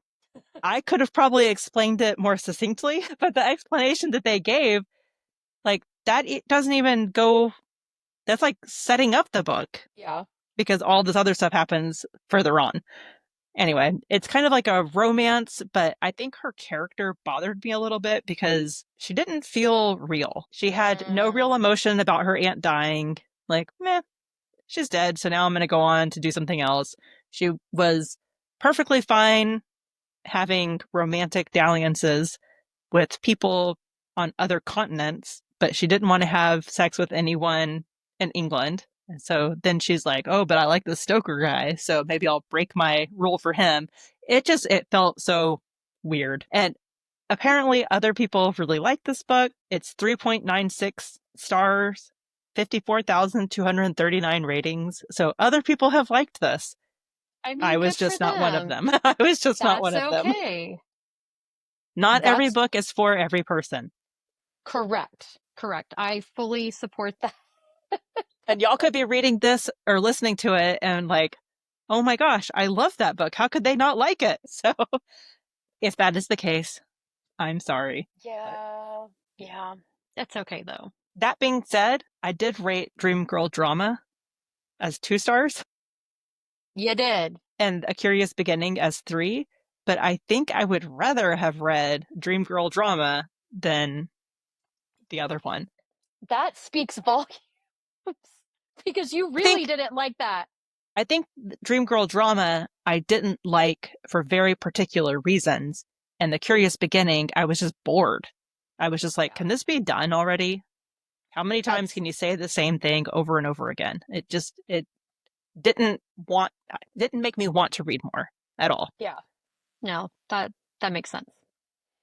I could have probably explained it more succinctly, but the explanation that they gave, like, that it doesn't even go, that's like setting up the book Yeah. because all this other stuff happens further on. Anyway, it's kind of like a romance, but I think her character bothered me a little bit because she didn't feel real. She had no real emotion about her aunt dying. Like, meh, she's dead, so now I'm going to go on to do something else. She was perfectly fine having romantic dalliances with people on other continents, but she didn't want to have sex with anyone in England. And so then she's like, oh, but I like the Stoker guy, so maybe I'll break my rule for him. It felt so weird. And apparently other people really like this book. It's 3.96 stars, 54,239 ratings. So other people have liked this. I I mean, was good for just not one of them. them. I was just not That's one of them. okay. Not every That's book is for every person. correct. Correct. I fully support that. And y'all could be reading this or listening to it and like, oh my gosh, I love that book. How could they not like it? So if that is the case, I'm sorry. But Yeah. Yeah. That's okay though. that being said, I did rate Dream Girl Drama as 2 stars You did. and A Curious Beginning as 3. But I think I would rather have read Dream Girl Drama than the other one. That speaks volumes because you I really think didn't like that. I think Dream Girl Drama I didn't like for very particular reasons. And The Curious Beginning, I was just bored. I was just like, Yeah. can this be done already? How many times That's can you say the same thing over and over again? It didn't want, didn't make me want to read more at all. yeah. No, that makes sense.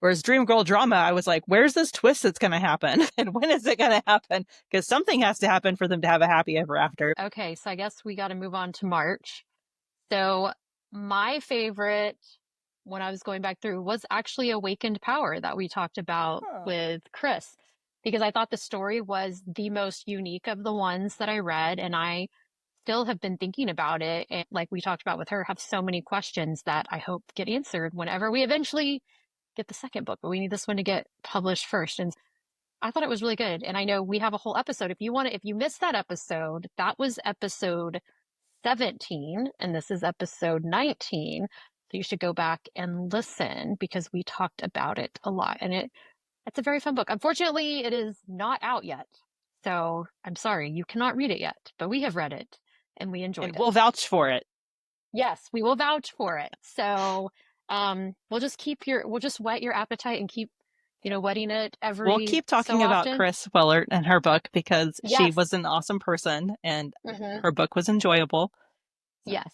Whereas Dream Girl Drama, I was like, where's this twist that's going to happen? And when is it going to happen? Because something has to happen for them to have a happy ever after. Okay, so I guess we got to move on to March. So my favorite when I was going back through was actually Awakened Power that we talked about Huh. with Chris, because I thought the story was the most unique of the ones that I read, and I still have been thinking about it. And like we talked about with her, have so many questions that I hope get answered whenever we eventually get the second book, but we need this one to get published first. And I thought it was really good. And I know we have a whole episode. If you want to, if you missed that episode, that was episode 17, and this is episode 19. So you should go back and listen because we talked about it a lot. And it's a very fun book. Unfortunately, it is not out yet. So I'm sorry, you cannot read it yet, but we have read it and we enjoyed And it. we'll vouch for it. Yes, we will vouch for it. So we'll just whet your appetite and keep, wetting it We'll every keep so talking about often. Chris Wellert and her book because she Yes. was an awesome person and Hmm. her book was enjoyable. So, Yes.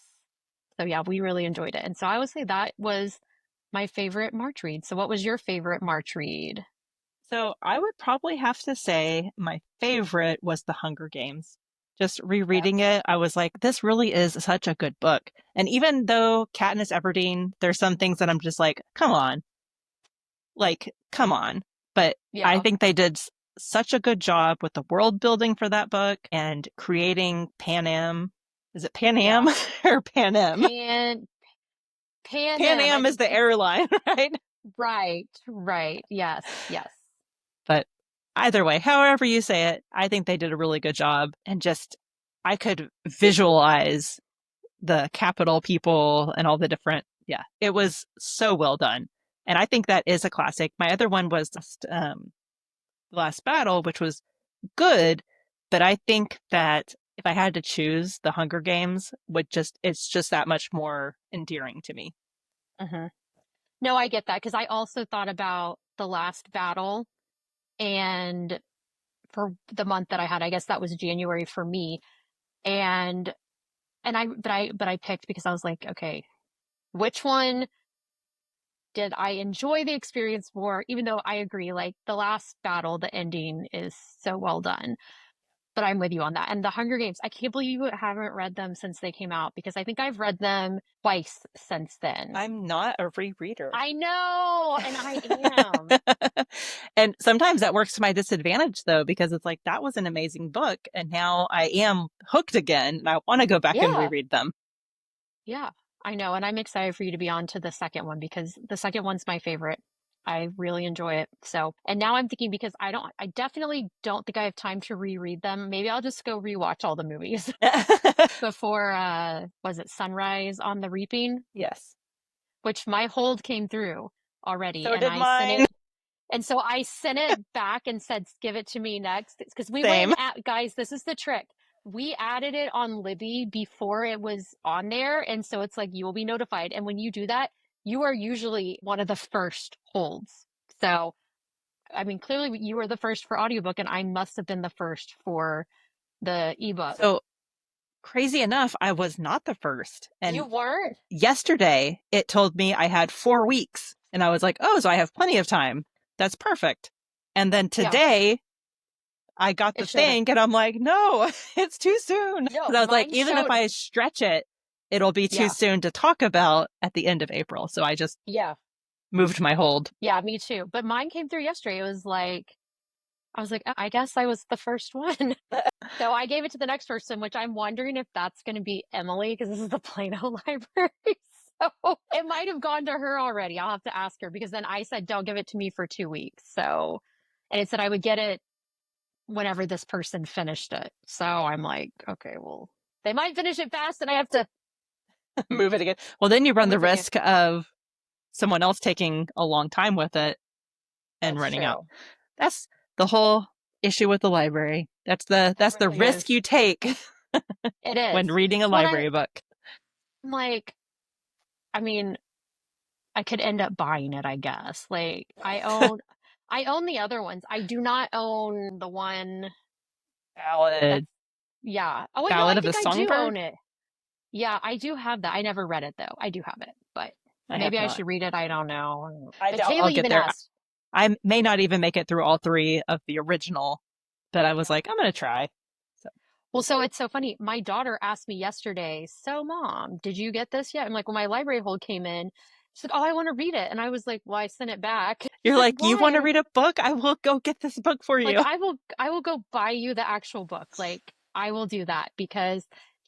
So yeah, we really enjoyed it. And so I would say that was my favorite March read. So what was your favorite March read? so I would probably have to say my favorite was The Hunger Games. Just Yeah. rereading it, I was like, this really is such a good book. And even though Katniss Everdeen, there's some things that I'm just like, come on, like, come on. But I Yeah. think they did such a good job with the world building for that book and creating Pan Am. Is it Pan Am Yeah. or Pan Am? Pan Pan Panem. Am is the airline, right? Right. Right. Yes. Yes. But either way, however you say it, I think they did a really good job. And just, I could visualize the capital people and all the different, yeah, it was so well done. And I think that is a classic. My other one was just The Last Battle, which was good, but I think that if I had to choose, The Hunger Games would just, it's just that much more endearing to me. Hmm. No, I get that because I also thought about the last battle and for the month that I had, I guess that was January for me. And but I picked because I was like, okay, which one did I enjoy the experience more? Even though I agree, like the last battle, the ending is so well done. But I'm with you on that. And the Hunger Games, I can't believe you haven't read them since they came out because I think I've read them twice since then. I'm not a rereader. I know, and I am. And sometimes that works to my disadvantage though, because it's like that was an amazing book and now I am hooked again and I want to go back and Yeah, reread them. yeah, I know. And I'm excited for you to be on to the second one because the second one's my favorite. I really enjoy it. So, and now I'm thinking because I definitely don't think I have time to reread them. Maybe I'll just go rewatch all the movies before, was it Sunrise on the Reaping, Yes. which my hold came through already. So And did I sent mine. it. And so I sent it back and said, give it to me next. Because we went Same. and guys, this is the trick. We added it on Libby before it was on there. And so it's like, you will be notified. And when you do that, you are usually one of the first holds. So, I mean, clearly you were the first for audiobook, and I must have been the first for the ebook. So crazy enough, I was not the first. You And weren't? yesterday it told me I had 4 weeks. And I was like, oh, so I have plenty of time. That's perfect. And then Yeah, today I got the it showed. thing and I'm like, no, it's too soon. No, Because I was like, mine even if showed. I stretch it, it'll be too Yeah, soon to talk about at the end of April. So I just yeah, moved my hold. yeah, me too. But mine came through yesterday. It was like, I was like, "Oh, I guess I was the first one." So I gave it to the next person, which I'm wondering if that's going to be Emily because this is the Plano library. So it might have gone to her already. I'll have to ask her because then I said, don't give it to me for 2 weeks. So, and it said I would get it whenever this person finished it. So I'm like, okay, well, they might finish it fast and I have to Move it again. Well, then you run the move it again. risk of someone else taking a long time with it and That's running out. true. That's the whole issue with the library. It That's the really is. risk you take It when is. reading a Well, library book. I'm like, I mean, I could end up buying it, I guess. Like I own the other ones. I do not own the one that's Ballad, yeah. Oh wait, no, Ballad I of the think I do Songbird. own it. Yeah, I do have that. I never read it though. I do have it, but I have maybe I not. should read it. I don't know. I But doubt I'll Kaylee get even there. asked. I may not even make it through all three of the original, but I was Yeah. like, I'm gonna try. So Well, so it's so funny. My daughter asked me yesterday, "So, Mom, did you get this yet?" I'm like, "Well, my library hold came in." She said, "Oh, I want to read it." And I was like, "Well, I sent it back." you're She's like, like, you want to "Why?" read a book? I will go get this book for Like, you. I will go buy you the actual book. Like, I will do that because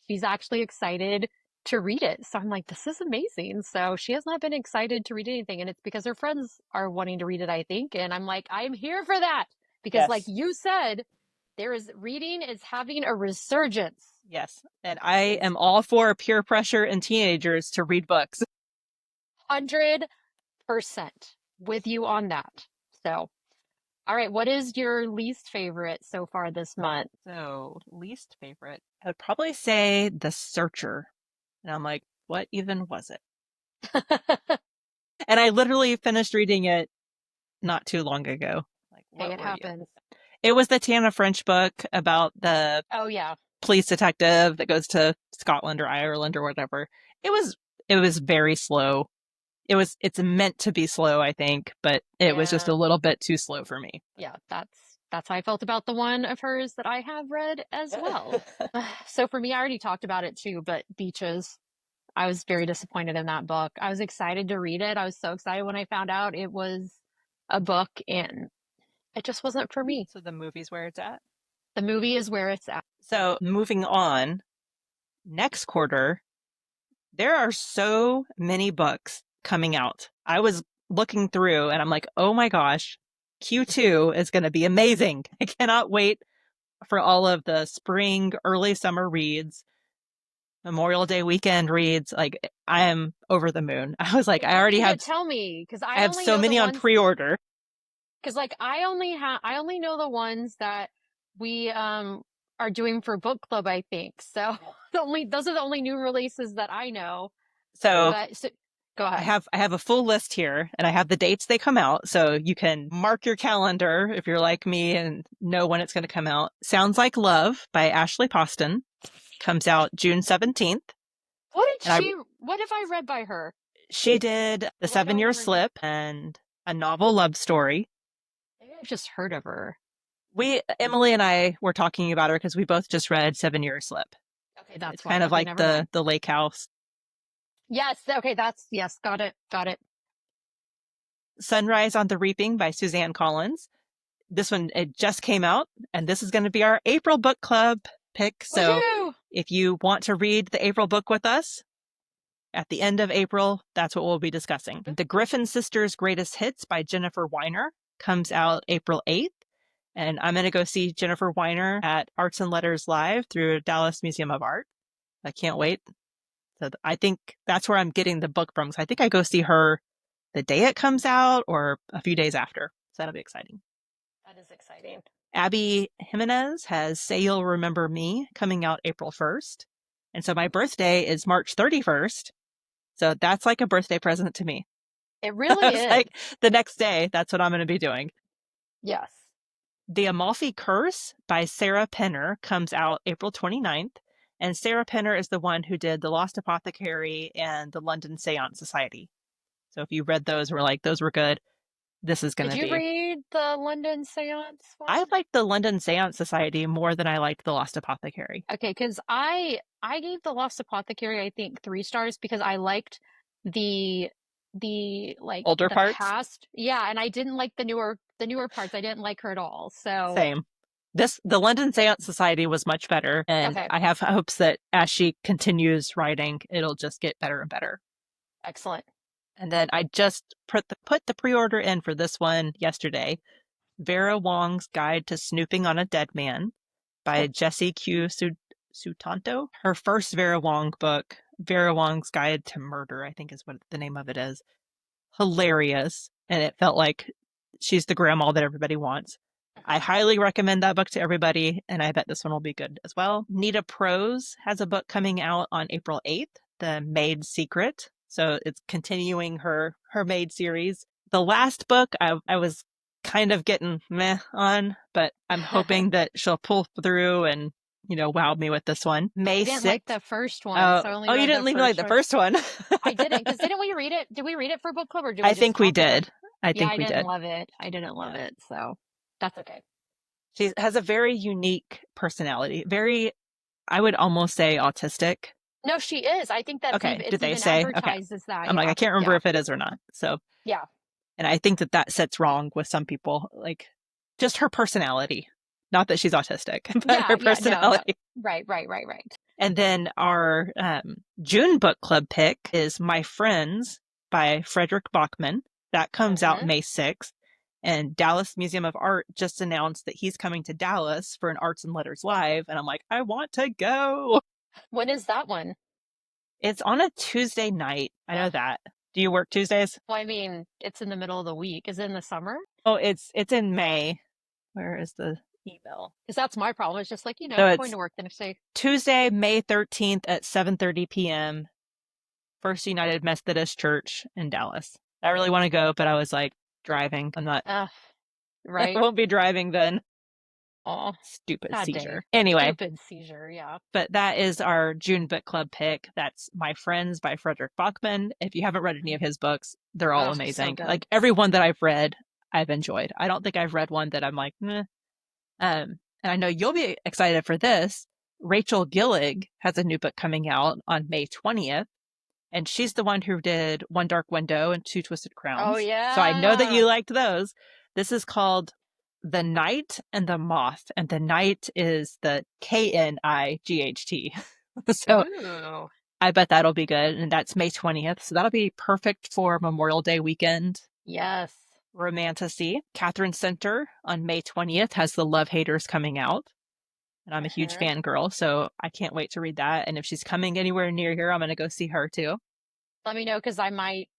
she's actually excited to read it. So I'm like, this is amazing. So she has not been excited to read anything, and it's because her friends are wanting to read it, I think. And I'm like, I'm here for that because, like Yes, you said, there is reading is having a resurgence. yes. And I It's am all for peer pressure in teenagers to read books. 100% with you on that. So, all right, what is your least favorite so far this month? So, least favorite, I would probably say The Searcher. And I'm like, what even was it? And I literally finished reading it not too long ago. Like, Hey, what it were you? happens. It was the Tana French book about the Oh, yeah. police detective that goes to Scotland or Ireland or whatever. It was it was very slow. It's meant to be slow, I think, but it was just Yeah. a little bit too slow for me. Yeah, that's how I felt about the one of hers that I have read as well. So for me, I already talked about it too, but Beaches. I was very disappointed in that book. I was excited to read it. I was so excited when I found out it was a book, and it just wasn't for me. So the movie's where it's at. The movie is where it's at. So moving on, next quarter, there are so many books coming out. I was looking through and I'm like, oh my gosh, Q2 is going to be amazing. I cannot wait for all of the spring, early summer reads, Memorial Day weekend reads. Like, I am over the moon. I was like, You don't need to have tell me because I I have only so know the many on ones pre-order. because like I only know the ones that we are doing for book club, I think. So those are the only new releases that I know. So But so, go ahead. I have a full list here and I have the dates they come out. So you can mark your calendar if you're like me and know when it's going to come out. Sounds Like Love by Ashley Poston comes out June 17th. And What have I read by her? she did The What do I 7 Year remember? Slip and A Novel Love Story. Maybe I've just heard of her. Emily and I were talking about her because we both just read 7 Year Slip. Okay, It's that's why. kind of Okay, like never mind. the lake house. Yes, okay, yes, got it, got it. Sunrise on the Reaping by Suzanne Collins. This one, it just came out, and this is going to be our April book club pick. So Woohoo! if you want to read the April book with us at the end of April, that's what we'll be discussing. The Griffin Sisters Greatest Hits by Jennifer Weiner comes out April 8th. And I'm going to go see Jennifer Weiner at Arts and Letters Live through Dallas Museum of Art. I can't wait. So I think that's where I'm getting the book from. So I think I go see her the day it comes out or a few days after. So that'll be exciting. That is exciting. Abby Jimenez has Say You'll Remember Me coming out April 1st. And so my birthday is March 31st. So that's like a birthday present to me. It really It's is. like the next day, that's what I'm going to be doing. Yes. The Amalfi Curse by Sarah Penner comes out April 29th. And Sarah Penner is the one who did The Lost Apothecary and The London Seance Society. So if you read those, were like, those were good. This is going Did to you be. read the London Seance I one? liked The London Seance Society more than I liked The Lost Apothecary. Okay, because I gave The Lost Apothecary, I think, 3 stars because I liked the Older the parts, past. Yeah, and I didn't like the newer parts. I didn't like her at all. So same. The London Seance Society was much better, and okay, I have hopes that as she continues writing, it'll just get better and better. excellent. And then I just put the pre-order in for this one yesterday. Vera Wong's Guide to Snooping on a Dead Man by Jessie Q. Sutanto. Her first Vera Wong book, Vera Wong's Guide to Murder, I think is what the name of it is. Hilarious. And it felt like she's the grandma that everybody wants. I highly recommend that book to everybody, and I bet this one will be good as well. Nita Prose has a book coming out on April 8th, The Maid Secret. So it's continuing her maid series. The last book I was kind of getting meh on, but I'm hoping that she'll pull through and, wow me with this one. May I didn't like 6th. the first one, so I only You read the didn't even like first the one. first one. I didn't, because didn't we read it? Did we read it for book club or did I we just think we talk about it? did. I Yeah, think I we didn't did. love it. I didn't love Yeah. it, so that's okay. She has a very unique personality. Very, I would almost say autistic. No, she is. I think that's Okay. even Did it's they even say? Okay. advertised as that. I'm like, I Yeah, can't remember yeah, if it is or not. So, yeah. and I think that sits wrong with some people. Like, just her personality. Not that she's autistic, but Yeah, her yeah, no, no. personality. Right, right, right, right. And then our June book club pick is My Friends by Frederick Bachman. That comes out Hmm. May 6th. And Dallas Museum of Art just announced that he's coming to Dallas for an Arts and Letters Live. And I'm like, I want to go. When is that one? It's on a Tuesday night. I know Ugh. that. Do you work Tuesdays? Well, I mean, it's in the middle of the week. Is it in the summer? Oh, it's in May. Where is the email? Because that's my problem. It's just like, So going it's to work the next day. Tuesday, May 13th at 7:30 p.m. First United Methodist Church in Dallas. I really want to go, but I was like driving. I'm not. I Right? won't be driving then. Oh, Stupid sad day. seizure. Anyway, Stupid seizure. Yeah. but that is our June book club pick. That's My Friends by Frederick Bachman. If you haven't read any of his books, they're all Oh, so amazing. good. Like every one that I've read, I've enjoyed. I don't think I've read one that I'm like, meh. And I know you'll be excited for this. Rachel Gillig has a new book coming out on May 20th, and she's the one who did One Dark Window and Two Twisted Oh Crowns. So I know that yeah. you liked those. This is called The Knight and the Moth, and the Knight is the Knight. So Ooh. I bet that'll be good, and that's May 20th. So that'll be perfect for Memorial Day weekend Yes. romantasy. Catherine Center on May 20th has The Love Haters coming out. And I'm a huge Uh-huh. fangirl, so I can't wait to read that. And if she's coming anywhere near here, I'm going to go see her too. Let me know because I might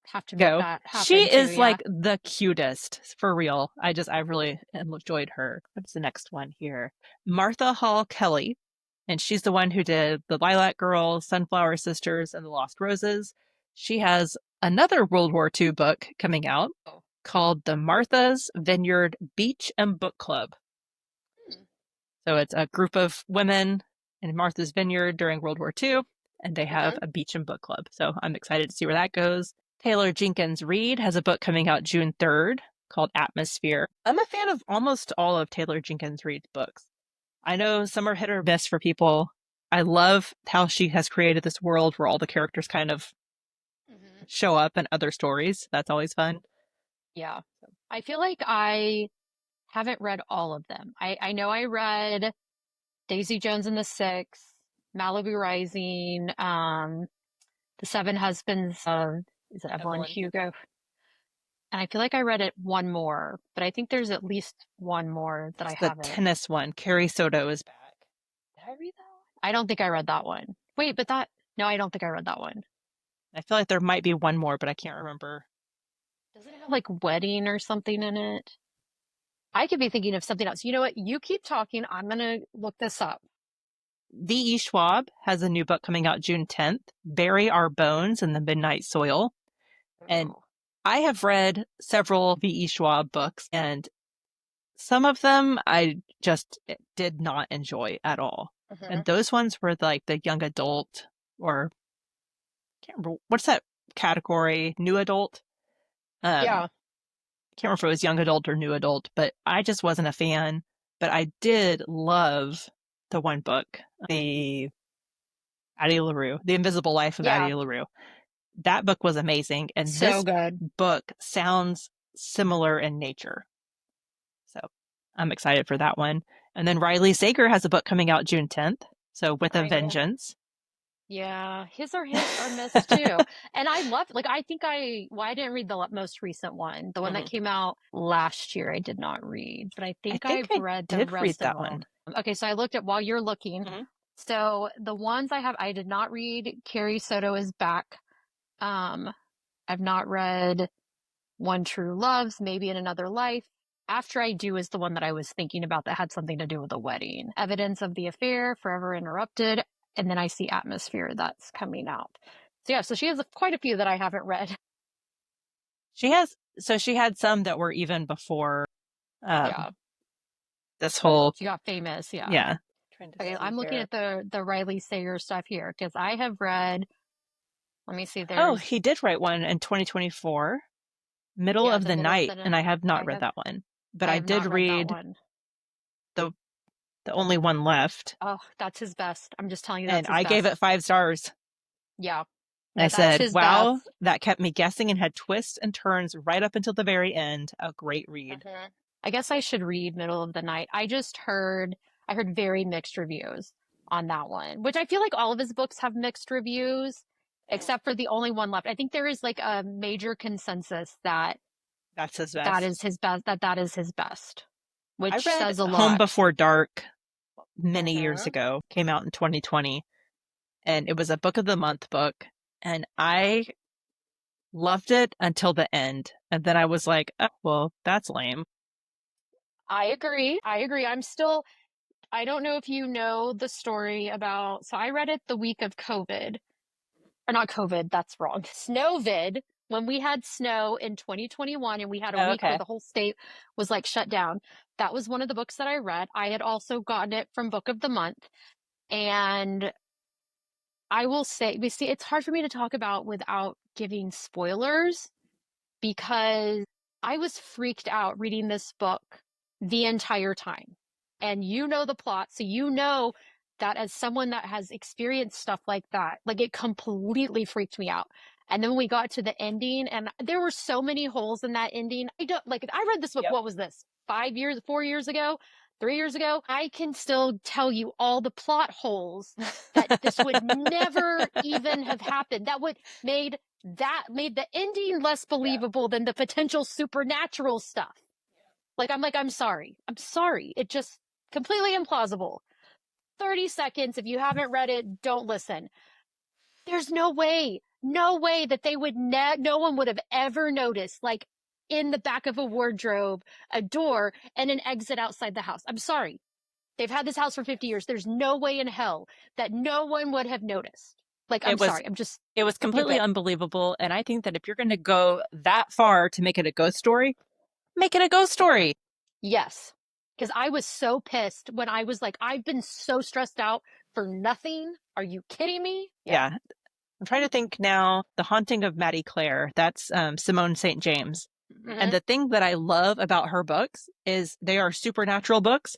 have to make Go. that She happen too. is Yeah. like the cutest, for real. I really enjoyed her. What's the next one here? Martha Hall Kelly. And she's the one who did The Lilac Girl, Sunflower Sisters, and The Lost Roses. She has another World War II book coming out Oh. called The Martha's Vineyard Beach and Book Club. Hmm. So it's a group of women in Martha's Vineyard during World War II, and they have Uh-huh. a beach and book club. So I'm excited to see where that goes. Taylor Jenkins Reid has a book coming out June 3rd called Atmosphere. I'm a fan of almost all of Taylor Jenkins Reid's books. I know some are hit or miss for people. I love how she has created this world where all the characters kind of Mhm. show up in other stories. That's always fun. Yeah. I feel like I haven't read all of them. I know I read Daisy Jones and the Six, Malibu Rising, The Seven Husbands of, is it Evelyn Evelyn Hugo. Hugo? And I feel like I read it one more, but I think there's at least one more that I There's the haven't. tennis one. Carrie Soto is back. Did I read that one? I don't think I read that one. Wait, but that, no, I don't think I read that one. I feel like there might be one more, but I can't remember. Does it have like wedding or something in it? I could be thinking of something else. You know what? You keep talking. I'm gonna look this up. V.E. Schwab has a new book coming out June 10th, Bury Our Bones in the Midnight Soil. And Oh. I have read several V.E. Schwab books, and some of them I just did not enjoy at all. Uh-huh. And those ones were like the young adult, or I can't remember what's that category, new adult. Yeah. Can't remember if it was young adult or new adult, but I just wasn't a fan. But I did love the one book, the Addie LaRue, The Invisible Life of Yeah. Addie LaRue. That book was amazing, and So this good. book sounds similar in nature. So I'm excited for that one. And then Riley Sager has a book coming out June 10th. So With a I know. Vengeance. Yeah, his are hit or miss too. And I love, like, I think well, I didn't read the most recent one. The one that Mhm. came out last year, I did not read, but I I think think I've I read the did read rest of that them. one. Okay, so I looked at while you're looking. Mhm. So the ones I did not read. Carrie Soto is back. Um, I've not read One True Loves, Maybe in Another Life. After I Do is the one that I was thinking about that had something to do with a wedding. Evidence of the Affair, Forever Interrupted, and then I see Atmosphere that's coming out. So yeah, so she has quite a few that I haven't read. She had some that were even before um, Yeah, this whole, she got famous. Yeah. yeah. Trying to Okay, see I'm looking here. at the Riley Sager stuff here because I have read. Let me see. Oh, There's he did write one in 2024, Middle yeah, of the the middle of Night, the and I night. have not read that one. But I I have did not read that read one. the the only one left, Oh, that's his best. I'm just telling you, and that's his I gave best. it 5 stars. Yeah, And I that's said, his best. "Wow, that kept me guessing and had twists and turns right up until the very end. A great read." Mhm. I guess I should read Middle of the Night. I heard very mixed reviews on that one, which I feel like all of his books have mixed reviews, except for the only one left. I think there is like a major consensus that That's his that best. is his best, that is his best, I which read says a Home lot. Before Dark many years Hmm. ago, came out in 2020, and it was a book of the month book, and I loved it until the end. And then I was like, oh, well, that's lame. I agree. I agree. I don't know if you know the story about, so I read it the week of COVID. Or not COVID, that's wrong. Snowvid, when we had snow in 2021 and we had a Oh, week where okay. the whole state was like shut down. That was one of the books that I read. I had also gotten it from Book of the Month. And I will say, we see, it's hard for me to talk about without giving spoilers because I was freaked out reading this book the entire time. and you know the plot, so you know that as someone that has experienced stuff like that, like it completely freaked me out. And then we got to the ending, and there were so many holes in that ending. I don't like, I read this book, Yep. what was this, 5 years, 4 years ago, 3 years ago? I can still tell you all the plot holes that this would never even have happened. That made the ending less Yeah. believable than the potential supernatural stuff. Like, I'm sorry. I'm sorry. It just completely implausible. 30 seconds. If you haven't read it, don't listen. There's no way that they would, no one would have ever noticed, like in the back of a wardrobe, a door, and an exit outside the house. I'm sorry. They've had this house for 50 years. There's no way in hell that no one would have noticed. Like, I'm It was sorry. I'm just it was completely stupid. unbelievable. And I think that if you're going to go that far to make it a ghost story, make it a ghost story. Yes. Because I was so pissed when I was like, I've been so stressed out for nothing. Are you kidding me? Yeah. Yeah. I'm trying to think now. The Haunting of Maddie Clare. That's Simone St. James. And Hmm. the thing that I love about her books is they are supernatural books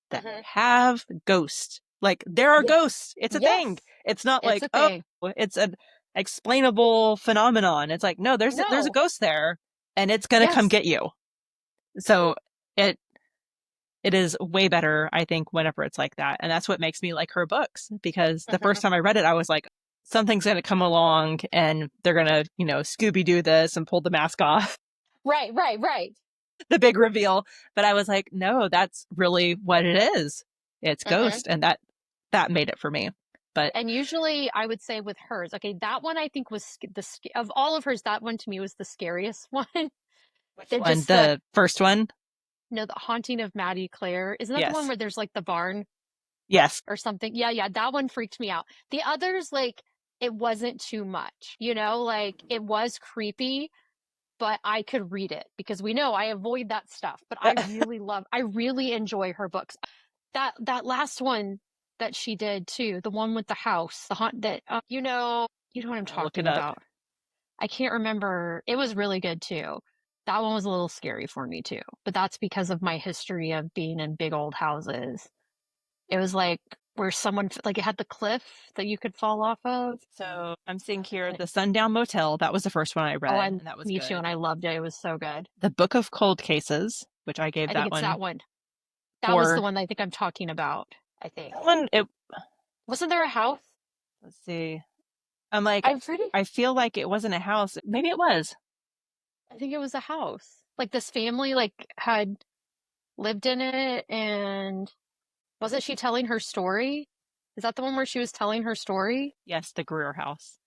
that Hmm. have ghosts. Like there are Yes. ghosts. It's a thing. Yes. It's not It's like, a oh, thing. it's an explainable phenomenon. It's like, no, there's a No. ghost there and it's gonna come Yes. get you. So it it is way better, I think, whenever it's like that. And that's what makes me like her books. Because the first Hmm. time I read it, I was like, something's gonna come along and they're gonna, Scooby Doo this and pull the mask off. Right, right, right. The big reveal. But I was like, no, that's really what it is. It's Hmm. Ghost, and that made it for me. But And usually I would say with hers, okay, that one I think was of all of hers, that one to me was the scariest one. which They're one? just the, The first one? no, the Haunting of Maddie Clare. Isn't that the one Yes. where there's like the barn Yes. or something? Yeah, yeah, that one freaked me out. The others, like, it wasn't too much, like it was creepy, but I could read it because we know I avoid that stuff. But I really enjoy her books. That last one that she did too, the one with the house, the haunt that you know what I'm I'll look it talking up. about. I can't remember. It was really good too. That one was a little scary for me too, but that's because of my history of being in big old houses. It was like where someone like it had the cliff that you could fall off of. So I'm seeing here And the Sundown Motel. That was the first one I oh, read, and that was me too, good. and I loved it. It was so good. The Book of Cold Cases, which I gave I think that it's one that one. That was the for one I think I'm talking about. I think. that one. Wasn't there a house? Let's see. I'm like, I'm pretty. I feel like it wasn't a house. Maybe it was. I think it was a house. Like this family like had lived in it, and wasn't she telling her story? Is that the one where she was telling her story? Yes, the Greer House.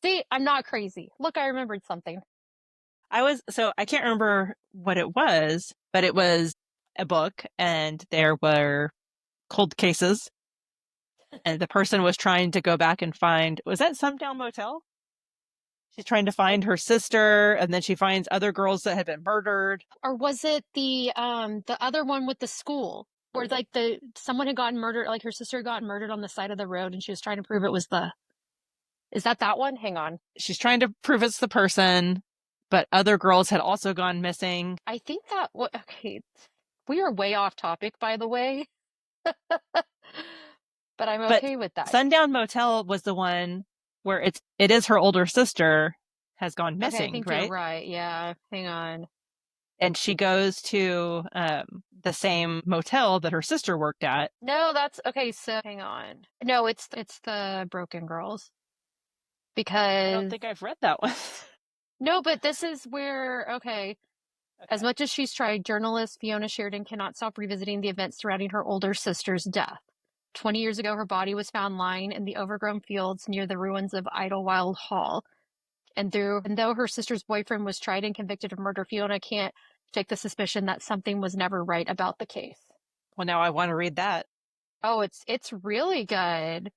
See, I'm not crazy. Look, I remembered something. I can't remember what it was, but it was a book and there were cold cases and the person was trying to go back and find, was that Sundown Motel? She's trying to I, find her sister and then she finds other girls that had been murdered. or was it the other one with the school where like the someone had gotten murdered, like her sister had gotten murdered on the side of the road, and she was trying to prove it was the. Is that one? Hang on. She's trying to prove it's the person, but other girls had also gone missing. I think that what. Okay, we are way off topic, by the way, but I'm But okay with that. Sundown Motel was the one where it is her older sister has gone Okay, I missing, think you're right? right. Yeah, hang on. And she goes to the same motel that her sister worked at. No, that's okay. So hang on. No, it's the Broken Girls I don't because think I've read that one. no, but this is where okay. As Okay. much as she's tried, journalist Fiona Sheridan cannot stop revisiting the events surrounding her older sister's death. 20 years ago, her body was found lying in the overgrown fields near the ruins of Idlewild Hall. And though her sister's boyfriend was tried and convicted of murder, Fiona can't shake the suspicion that something was never right about the case. Well, now I want to read that. Oh, it's really good.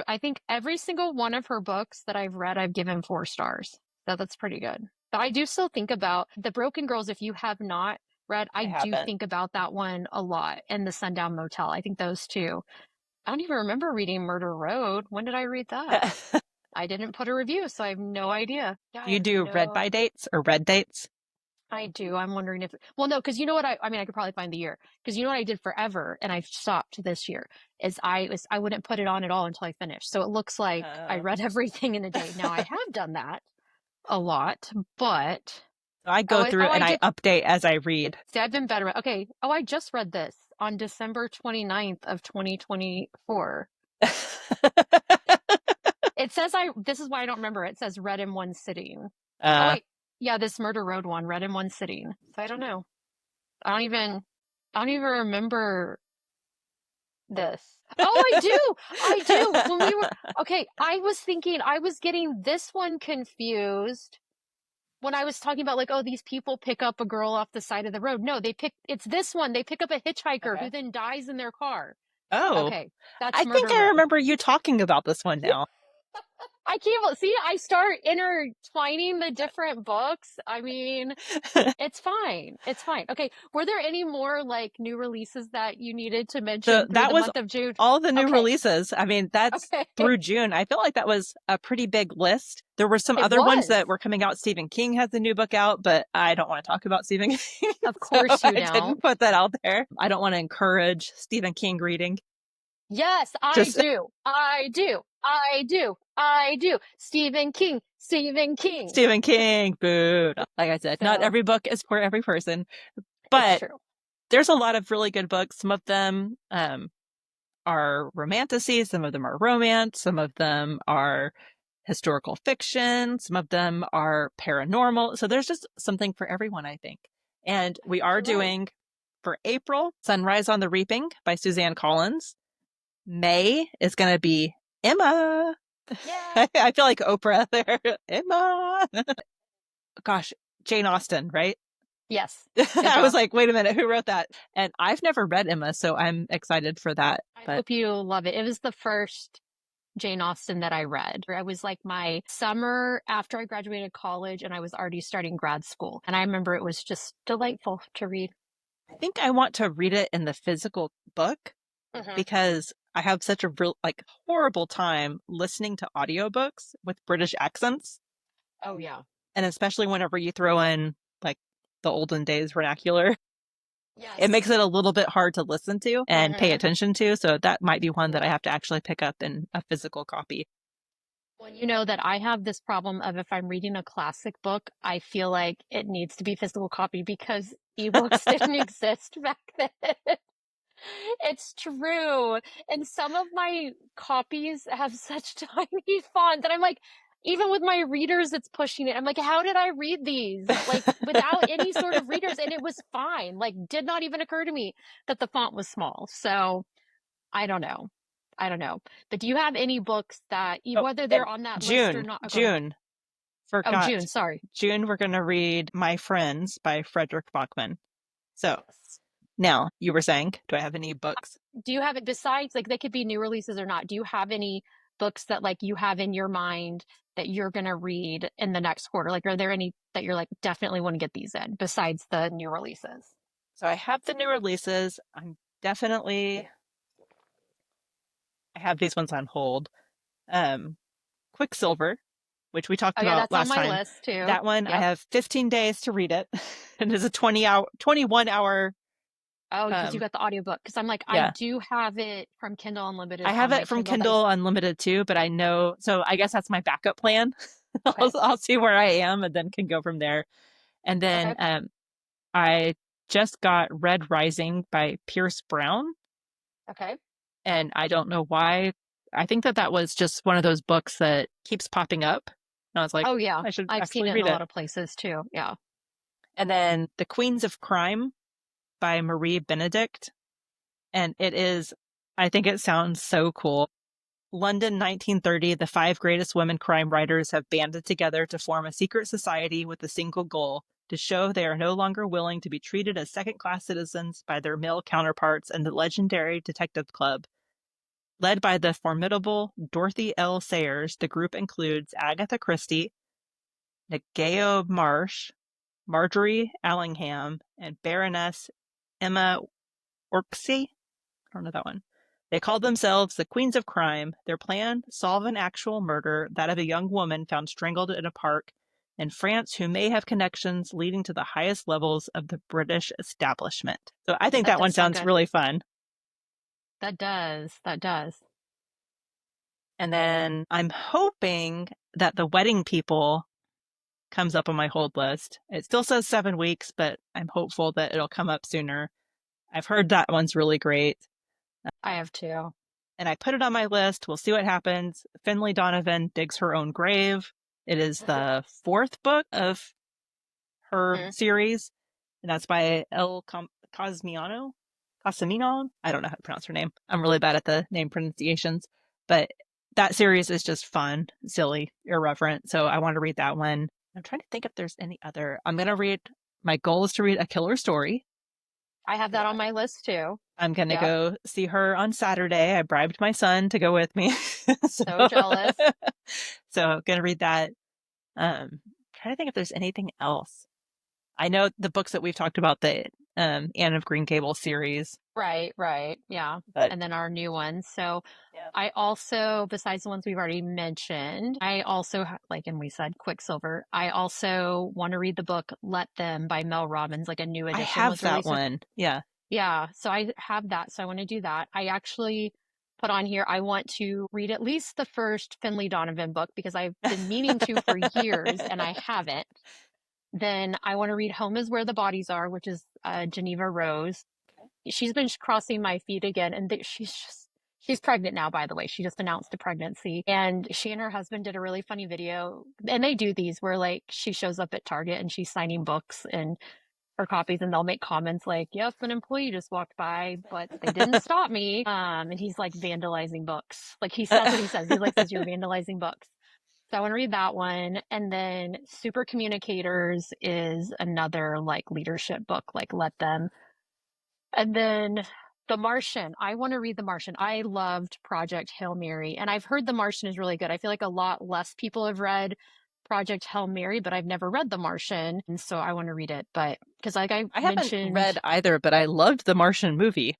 I think every single one of her books that I've read, I've given 4 stars. So that's pretty good. But I do still think about The Broken Girls. If you have not read, I I do haven't. think about that one a lot. And The Sundown Motel. I think those two. I don't even remember reading Murder Road. When did I read that? Do I didn't put a review, so I have no idea. Yeah, I you have do read no. by dates or red dates? I do. I'm wondering if, well, no, because you know what I mean, I could probably find the year. Because you know what I did forever, and I stopped this year, is I wouldn't put it on at all until I finished. So it looks like I Uh, read everything in a day. Now I have done that a lot, but so I go through I and I did. update as I read. See, I've been better. Okay. Oh, I just read this on December 29th of 2024. It says this is why I don't remember. It says read in one sitting. Oh, uh, wait. Yeah, this Murder Road one, read in one sitting. So I don't know. I don't even, I don't even remember this. Oh, I do. I do. When we were, okay, I was thinking, I was getting this one confused when I was talking about like, oh, these people pick up a girl off the side of the road. No, it's this one. They pick up a hitchhiker who okay. then dies in their car. Oh, Okay, that's I think Murder I Road. remember you talking about this one now. I can't see. I start intertwining the different books. I mean, it's fine. It's fine. Okay. Were there any more like new releases that you needed to So mention through that the was month of June? all the new Okay. releases. I mean, that's Okay. through June. I feel like that was a pretty big list. There were some It other ones was. that were coming out. Stephen King has a new book out, but I don't want to talk about Stephen King. Of So course you I don't. didn't put that out there. I don't want to encourage Stephen King reading. Yes, I Just do. I do. I do. I do. Stephen King. Stephen King. Stephen King, boo. Like I said, not So every book is for every person, it's but true. there's a lot of really good books. Some of them are romantasy, some of them are romance, some of them are historical fiction, some of them are paranormal. So there's just something for everyone, I think. And I we think are you're right. doing for April Sunrise on the Reaping by Suzanne Collins. May is going to be Emma. Yeah. I feel like Oprah there. Emma. Gosh, Jane Austen, right? Yes. Good I was job. like, wait a minute, who wrote that? And I've never read Emma, so I'm excited for that. I But hope you love it. It was the first Jane Austen that I read. I was like my summer after I graduated college and I was already starting grad school. And I remember it was just delightful to read. I think I want to read it in the physical book Hmm. because I have such a real, like, horrible time listening to audiobooks with British accents. Oh, yeah. And especially whenever you throw in like the olden days vernacular, it Yes. makes it a little bit hard to listen to and pay Hmm. attention to. So that might be one that I have to actually pick up in a physical copy. Well, you know that I have this problem of if I'm reading a classic book, I feel like it needs to be physical copy because ebooks didn't exist back then. It's true. And some of my copies have such tiny font that I'm like, even with my readers, it's pushing it. I'm like, how did I read these? Like without any sort of readers, and it was fine. Like, did not even occur to me that the font was small. So I don't know. I don't know. But do you have any books that, Oh, whether and they're on that list or June, not? Oh, go ahead. June, Oh, forgot. June. Sorry. June, we're going to read My Friends by Frederick Bachman. So Yes. now you were saying, do I have any books? Do you have it besides like they could be new releases or not? Do you have any books that like you have in your mind that you're gonna read in the next quarter? Like, are there any that you're like definitely want to get these in besides the new releases? So I have the new releases. I'm definitely, I have these ones on hold. Um, Quicksilver, which we talked Oh yeah, about that's on last my time. list too. That one, I Yep. have 15 days to read it. And it's a 21 hour. Oh, because you Um, got the audiobook. Because I'm like, I yeah, do have it from Kindle I Unlimited have on it my from Kindle that is Kindle Unlimited too, but I know, so I guess that's my backup plan. okay. I'll see where I am and then can go from there. And then Okay. I just got Red Rising by Pierce Brown, Okay. and I don't know why. I think that that was just one of those books that keeps popping up. And I was like, Oh yeah. I should I've seen actually it in read a it. lot of places too. Yeah. And then The Queens of Crime by Marie Benedict. And it is, I think it sounds so cool. London 1930, the five greatest women crime writers have banded together to form a secret society with a single goal to show they are no longer willing to be treated as second class citizens by their male counterparts in the legendary detective club. Led by the formidable Dorothy L. Sayers, the group includes Agatha Christie, Nagao Marsh, Marjorie Allingham, and Baroness Emma Orksey. I don't know that one. They called themselves the Queens of Crime. Their plan: solve an actual murder, that of a young woman found strangled in a park in France who may have connections leading to the highest levels of the British establishment. So I think That that one does sound sounds good. really fun. That does. That does. And then I'm hoping that The Wedding People comes up on my hold list. It still says 7 weeks, but I'm hopeful that it'll come up sooner. I've heard that one's really great. I have too. And I put it on my list. We'll see what happens. Finley Donovan digs her own grave. It is the fourth book of her Mhm. series, and that's by Cosmiano. Casamino. I don't know how to pronounce her name. I'm really bad at the name pronunciations, but that series is just fun, silly, irreverent. So I want to read that one. I'm trying to think if there's any other. I'm gonna read. My goal is to read A Killer Story. I have that on my list too. I'm gonna Yep. go see her on Saturday. I bribed my son to go with me, so So jealous. so I'm gonna read that. Trying to think if there's anything else. I know the books that we've talked about, the Anne of Green Gables series, Right, right. Yeah. but And then our new ones. So yeah. I also, besides the ones we've already mentioned, I also, like, and we said Quicksilver, I also want to read the book Let Them by Mel Robbins, like a new I edition have was that released. one. Yeah. Yeah. So I have that. So I want to do that. I actually put on here, I want to read at least the first Finley Donovan book because I've been meaning to for years and I haven't. Then I want to read Home is Where the Bodies Are, which is Geneva Rose. She's been crossing my feed again, and she's pregnant now, by the way. She just announced a pregnancy, and she and her husband did a really funny video, and they do these where like she shows up at Target and she's signing books and or copies, and they'll make comments like, "Yep, an employee just walked by, but they didn't stop me." And he's like vandalizing books. Like that's what he says. He like says you're vandalizing books. So I want to read that one. And then Super Communicators is another like leadership book, like Let Them. And then The Martian. I want to read The Martian. I loved Project Hail Mary, and I've heard The Martian is really good. I feel like a lot less people have read Project Hail Mary, but I've never read The Martian, and so I want to read it. But because, like I I haven't mentioned, read either, but I loved the Martian movie.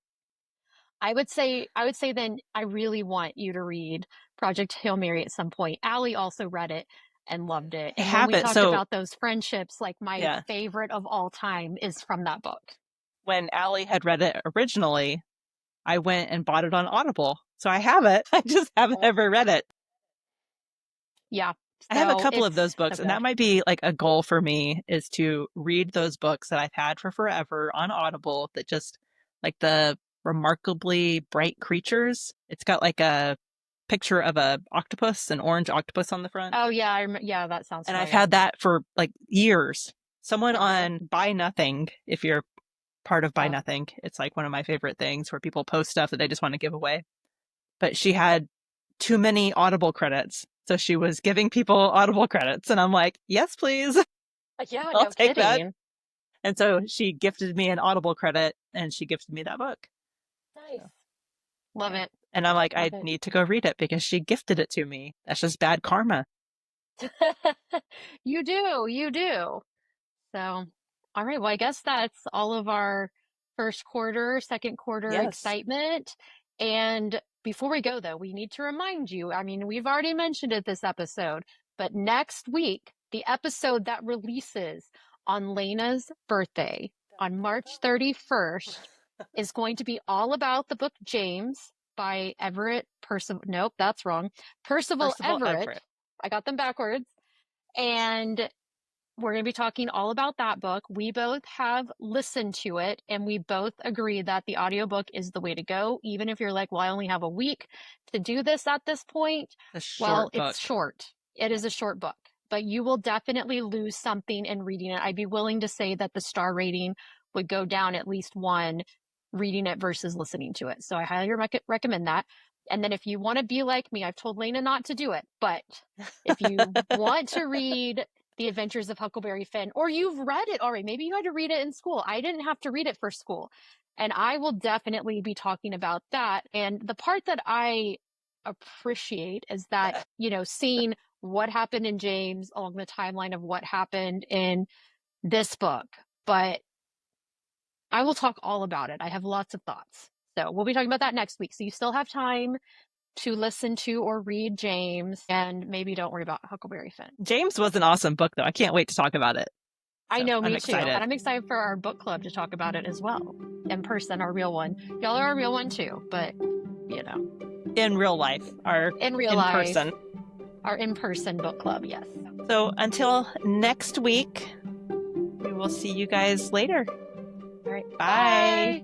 I would say then I really want you to read Project Hail Mary at some point. Allie also read it and loved it. I And when we haven't. talked So about those friendships, like my yeah, favorite of all time is from that book. when Allie had read it originally, I went and bought it on Audible. So I have it. I just haven't ever read it. Yeah. I have a So couple of it's those so books, and that good. might be like a goal for me is to read those books that I've had for forever on Audible that just like the remarkably bright creatures. It's got like a picture of a octopus, an orange octopus on the front. Oh yeah, yeah, that sounds And I've familiar. had that for like years. Someone on Buy Nothing, if you're part of Buy Oh, Nothing, it's like one of my favorite things where people post stuff that they just want to give away. But she had too many Audible credits. So she was giving people Audible credits. And I'm like, yes, please. yeah, I'll no take that. kidding. And so she gifted me an Audible credit and she gifted me that book. Nice. So, Love yeah. it. And I'm like, Love I it. need to go read it because she gifted it to me. That's just bad karma. You do, you do. So, all right. Well, I guess that's all of our first quarter, second quarter Yes. excitement. And before we go, though, we need to remind you, I mean, we've already mentioned it this episode, but next week, the episode that releases on Lena's birthday on March 31st is going to be all about the book James by Everett Percival. Nope, that's wrong. Percival Percival Everett. Everett. I got them backwards. And we're going to be talking all about that book. We both have listened to it and we both agree that the audiobook is the way to go. Even if you're like, well, I only have a week to do this at this point. A Well, short it's book. short. It Yeah. is a short book, but you will definitely lose something in reading it. I'd be willing to say that the star rating would go down at least one reading it versus listening to it. So I highly recommend that. And then if you want to be like me, I've told Lena not to do it, but if you want to read the Adventures of Huckleberry Finn, or you've read it already. Maybe you had to read it in school. I didn't have to read it for school. And I will definitely be talking about that. And the part that I appreciate is that, seeing what happened in James along the timeline of what happened in this book. But I will talk all about it. I have lots of thoughts. So we'll be talking about that next week. So you still have time to listen to or read James, and maybe don't worry about Huckleberry Finn. James was an awesome book, though. I can't wait to talk about it. I So know, I'm me too. excited. And I'm excited for our book club to talk about it as well. In person, our real one. Y'all are a real one too, but you know. In real life, our In real in life. person. Our in-person book club, yes. So until next week, we will see you guys later. All right. Bye. Bye.